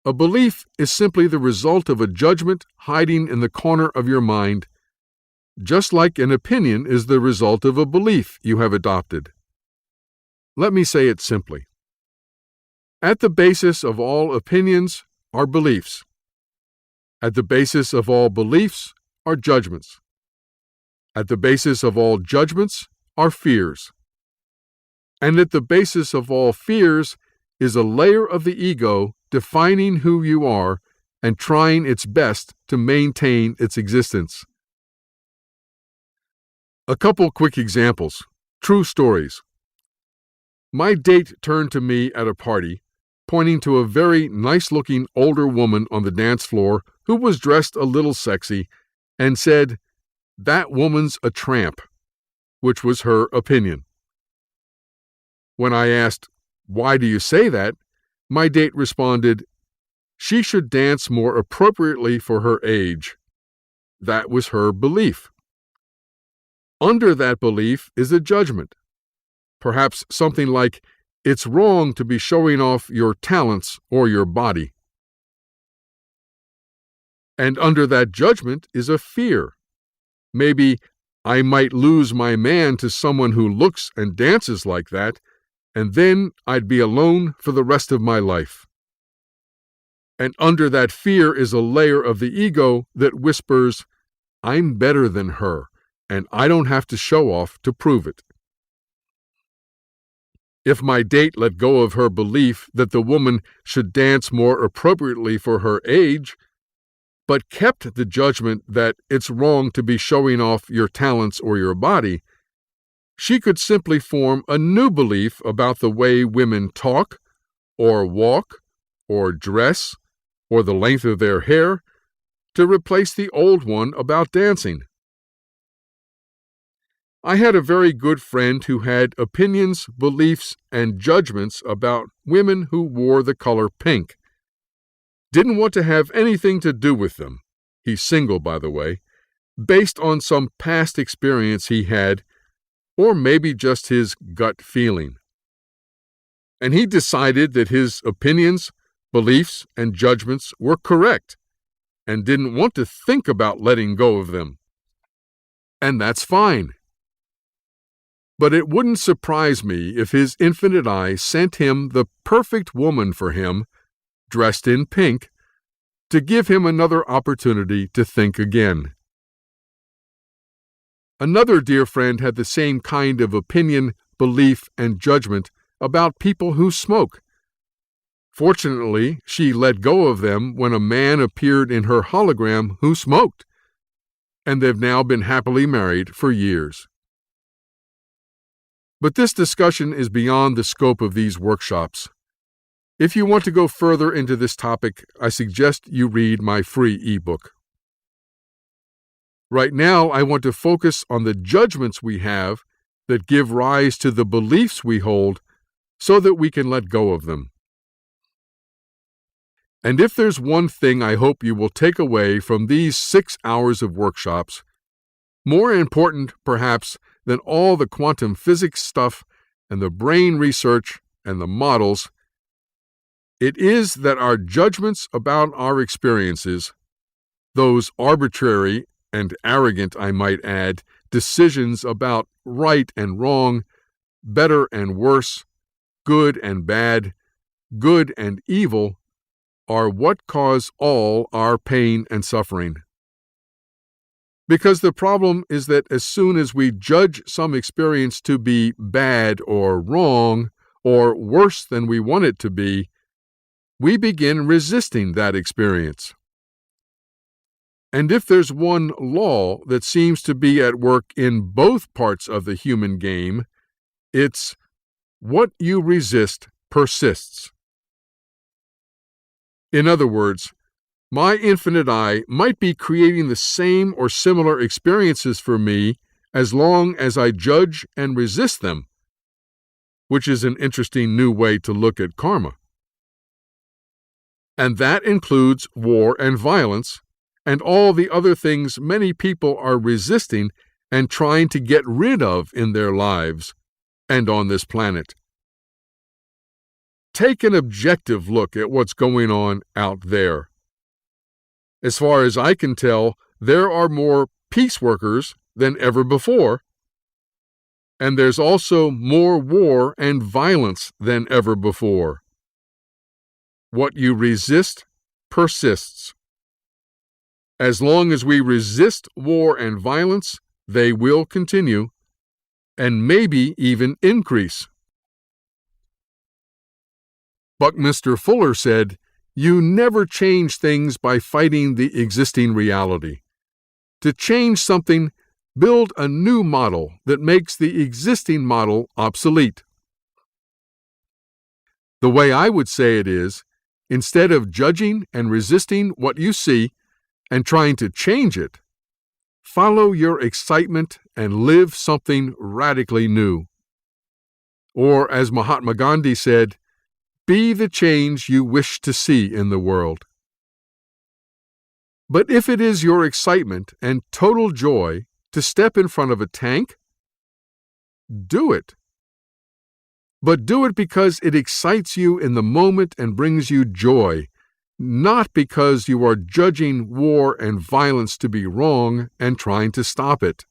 A belief is simply the result of a judgment hiding in the corner of your mind, just like an opinion is the result of a belief you have adopted. Let me say it simply. At the basis of all opinions are beliefs. At the basis of all beliefs are judgments. At the basis of all judgments are fears. And at the basis of all fears is a layer of the ego defining who you are and trying its best to maintain its existence. A couple quick examples, true stories. My date turned to me at a party, pointing to a very nice-looking older woman on the dance floor who was dressed a little sexy, and said, "That woman's a tramp," which was her opinion. When I asked, "Why do you say that?" my date responded, "She should dance more appropriately for her age." That was her belief. Under that belief is a judgment. Perhaps something like, "It's wrong to be showing off your talents or your body." And under that judgment is a fear. Maybe, "I might lose my man to someone who looks and dances like that, and then I'd be alone for the rest of my life." And under that fear is a layer of the ego that whispers, "I'm better than her, and I don't have to show off to prove it." If my date let go of her belief that the woman should dance more appropriately for her age, but kept the judgment that it's wrong to be showing off your talents or your body, she could simply form a new belief about the way women talk, or walk, or dress, or the length of their hair, to replace the old one about dancing. I had a very good friend who had opinions, beliefs, and judgments about women who wore the color pink. Didn't want to have anything to do with them. He's single, by the way, based on some past experience he had, or maybe just his gut feeling. And he decided that his opinions, beliefs, and judgments were correct, and didn't want to think about letting go of them. And that's fine. But it wouldn't surprise me if his infinite eye sent him the perfect woman for him, dressed in pink, to give him another opportunity to think again. Another dear friend had the same kind of opinion, belief, and judgment about people who smoke. Fortunately, she let go of them when a man appeared in her hologram who smoked, and they've now been happily married for years. But this discussion is beyond the scope of these workshops. If you want to go further into this topic, I suggest you read my free ebook. Right now, I want to focus on the judgments we have that give rise to the beliefs we hold so that we can let go of them. And if there's one thing I hope you will take away from these 6 hours of workshops, more important perhaps than all the quantum physics stuff and the brain research and the models, it is that our judgments about our experiences, those arbitrary and arrogant, I might add, decisions about right and wrong, better and worse, good and bad, good and evil, are what cause all our pain and suffering. Because the problem is that as soon as we judge some experience to be bad or wrong, or worse than we want it to be, we begin resisting that experience. And if there's one law that seems to be at work in both parts of the human game, it's what you resist persists. In other words, my infinite I might be creating the same or similar experiences for me as long as I judge and resist them, which is an interesting new way to look at karma. And that includes war and violence, and all the other things many people are resisting and trying to get rid of in their lives and on this planet. Take an objective look at what's going on out there. As far as I can tell, there are more peace workers than ever before, and there's also more war and violence than ever before. What you resist persists. As long as we resist war and violence, they will continue, and maybe even increase. Buckminster Fuller said, "You never change things by fighting the existing reality. To change something, build a new model that makes the existing model obsolete." The way I would say it is, instead of judging and resisting what you see and trying to change it, follow your excitement and live something radically new. Or, as Mahatma Gandhi said, be the change you wish to see in the world. But if it is your excitement and total joy to step in front of a tank, do it. But do it because it excites you in the moment and brings you joy, not because you are judging war and violence to be wrong and trying to stop it.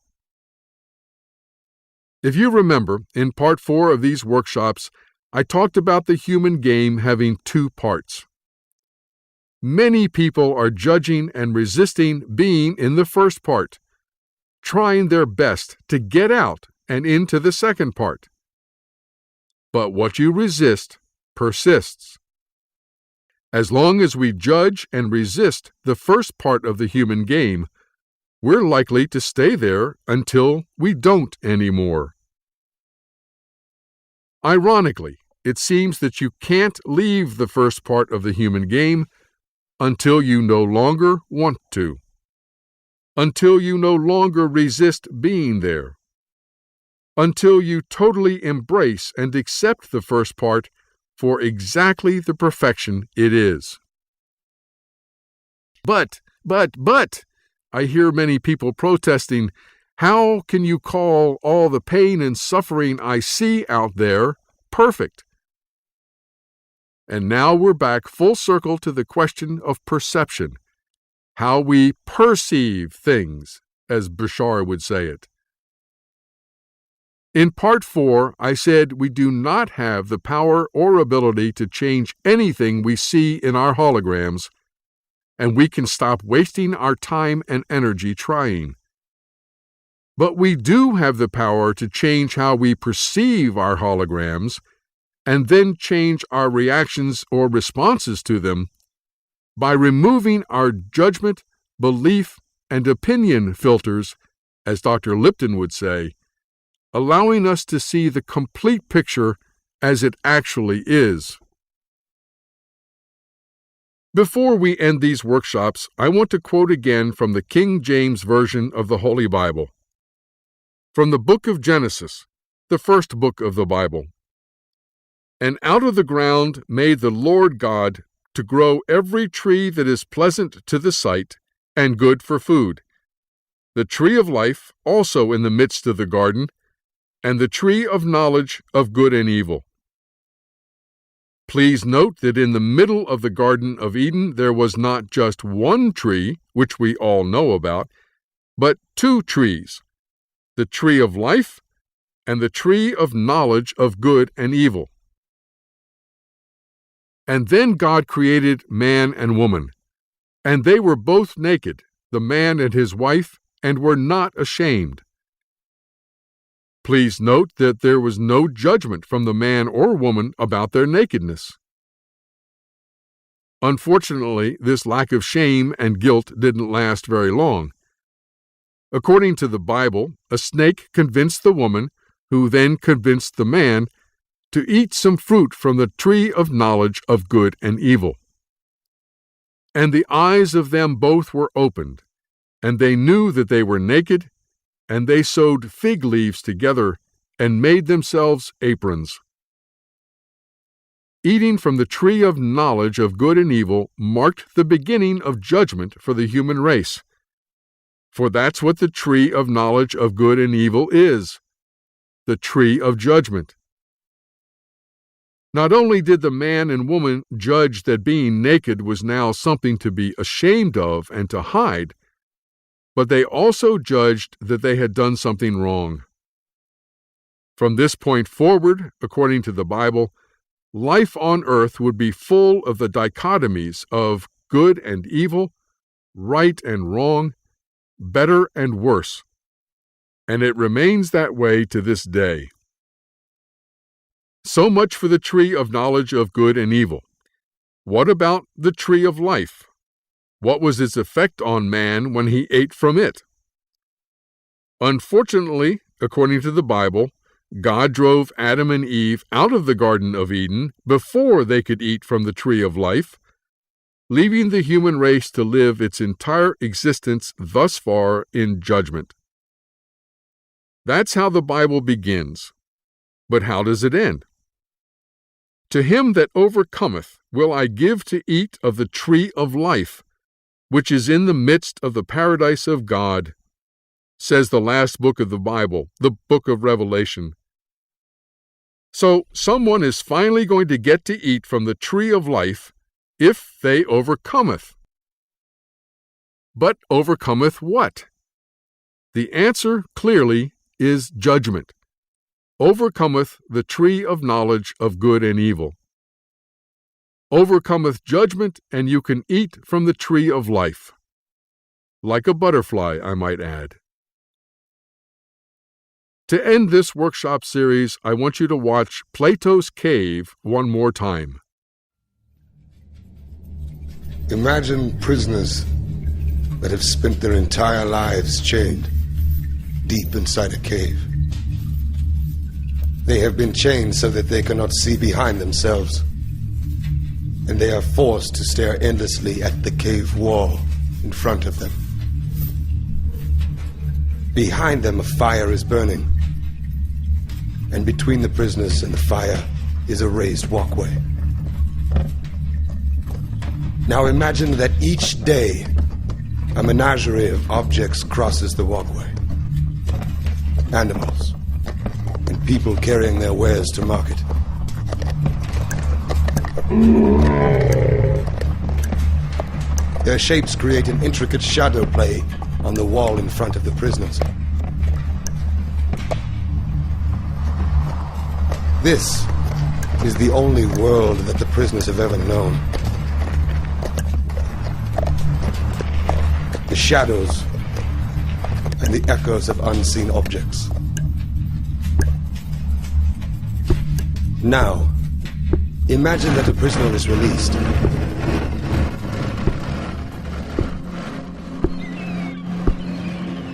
If you remember, in part 4 of these workshops, I talked about the human game having 2 parts. Many people are judging and resisting being in the first part, trying their best to get out and into the second part. But what you resist persists. As long as we judge and resist the first part of the human game, we're likely to stay there until we don't anymore. Ironically, it seems that you can't leave the first part of the human game until you no longer want to, until you no longer resist being there, until you totally embrace and accept the first part for exactly the perfection it is. But, I hear many people protesting, how can you call all the pain and suffering I see out there perfect? And now we're back full circle to the question of perception, how we perceive things, as Bashar would say it. In part 4, I said we do not have the power or ability to change anything we see in our holograms, and we can stop wasting our time and energy trying. But we do have the power to change how we perceive our holograms, and then change our reactions or responses to them by removing our judgment, belief, and opinion filters, as Dr. Lipton would say, allowing us to see the complete picture as it actually is. Before we end these workshops, I want to quote again from the King James Version of the Holy Bible. From the book of Genesis, the first book of the Bible. And out of the ground made the Lord God to grow every tree that is pleasant to the sight and good for food, the tree of life also in the midst of the garden, and the tree of knowledge of good and evil. Please note that in the middle of the Garden of Eden there was not just one tree, which we all know about, but 2 trees, the tree of life and the tree of knowledge of good and evil. And then God created man and woman, and they were both naked, the man and his wife, and were not ashamed. Please note that there was no judgment from the man or woman about their nakedness. Unfortunately, this lack of shame and guilt didn't last very long. According to the Bible, a snake convinced the woman, who then convinced the man, to eat some fruit from the tree of knowledge of good and evil. And the eyes of them both were opened, and they knew that they were naked, and they sewed fig leaves together and made themselves aprons. Eating from the tree of knowledge of good and evil marked the beginning of judgment for the human race. For that's what the tree of knowledge of good and evil is, the tree of judgment. Not only did the man and woman judge that being naked was now something to be ashamed of and to hide, but they also judged that they had done something wrong. From this point forward, according to the Bible, life on earth would be full of the dichotomies of good and evil, right and wrong, better and worse. And it remains that way to this day. So much for the tree of knowledge of good and evil. What about the tree of life? What was its effect on man when he ate from it? Unfortunately, according to the Bible, God drove Adam and Eve out of the Garden of Eden before they could eat from the tree of life, leaving the human race to live its entire existence thus far in judgment. That's how the Bible begins. But how does it end? To him that overcometh will I give to eat of the tree of life, which is in the midst of the paradise of God, says the last book of the Bible, the book of Revelation. So someone is finally going to get to eat from the tree of life if they overcometh. But overcometh what? The answer clearly is judgment. Overcometh the tree of knowledge of good and evil. Overcometh judgment, and you can eat from the tree of life. Like a butterfly, I might add. To end this workshop series, I want you to watch Plato's Cave one more time. Imagine prisoners that have spent their entire lives chained deep inside a cave. They have been chained so that they cannot see behind themselves, and they are forced to stare endlessly at the cave wall in front of them. Behind them, a fire is burning, and between the prisoners and the fire is a raised walkway. Now imagine that each day a menagerie of objects crosses the walkway. Animals and people carrying their wares to market. Their shapes create an intricate shadow play on the wall in front of the prisoners. This is the only world that the prisoners have ever known. The shadows and the echoes of unseen objects. Now, imagine that a prisoner is released.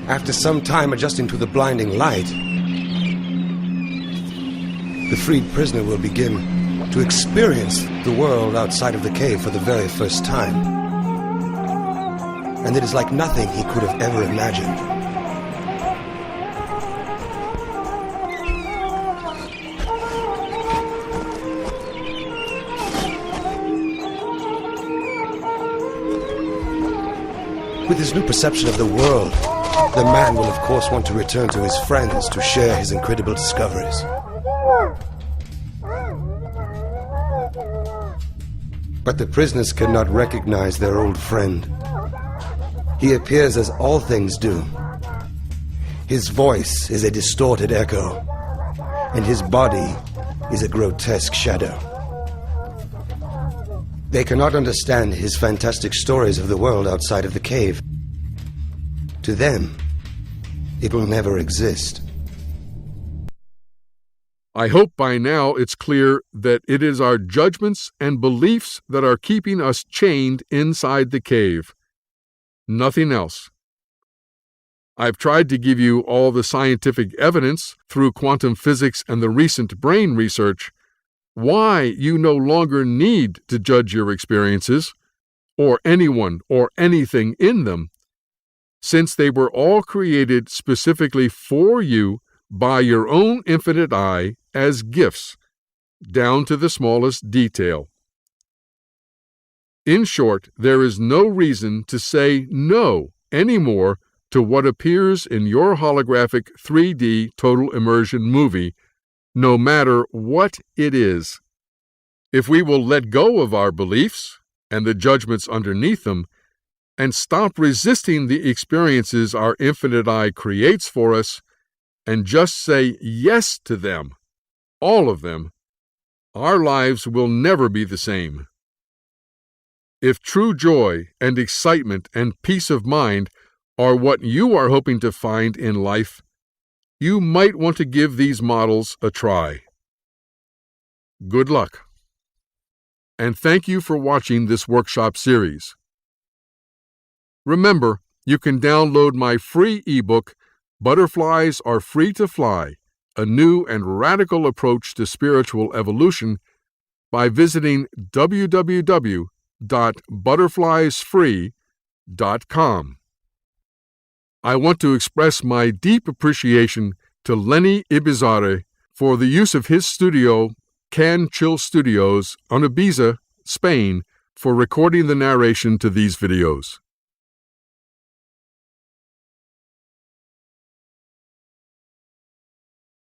After some time adjusting to the blinding light, the freed prisoner will begin to experience the world outside of the cave for the very first time. And it is like nothing he could have ever imagined. With his new perception of the world, the man will of course want to return to his friends to share his incredible discoveries. But the prisoners cannot recognize their old friend. He appears as all things do. His voice is a distorted echo, and his body is a grotesque shadow. They cannot understand his fantastic stories of the world outside of the cave. To them, it will never exist. I hope by now it's clear that it is our judgments and beliefs that are keeping us chained inside the cave. Nothing else. I've tried to give you all the scientific evidence through quantum physics and the recent brain research why you no longer need to judge your experiences, or anyone or anything in them, since they were all created specifically for you by your own infinite eye as gifts, down to the smallest detail. In short, there is no reason to say no anymore to what appears in your holographic 3D total immersion movie, no matter what it is. If we will let go of our beliefs and the judgments underneath them, and stop resisting the experiences our infinite eye creates for us, and just say yes to them, all of them, our lives will never be the same. If true joy and excitement and peace of mind are what you are hoping to find in life, you might want to give these models a try. Good luck. And thank you for watching this workshop series. Remember, you can download my free ebook, Butterflies Are Free to Fly, a new and radical approach to spiritual evolution, by visiting www.butterfliesfree.com. I want to express my deep appreciation to Lenny Ibizarre for the use of his studio, Can Chill Studios, on Ibiza, Spain, for recording the narration to these videos.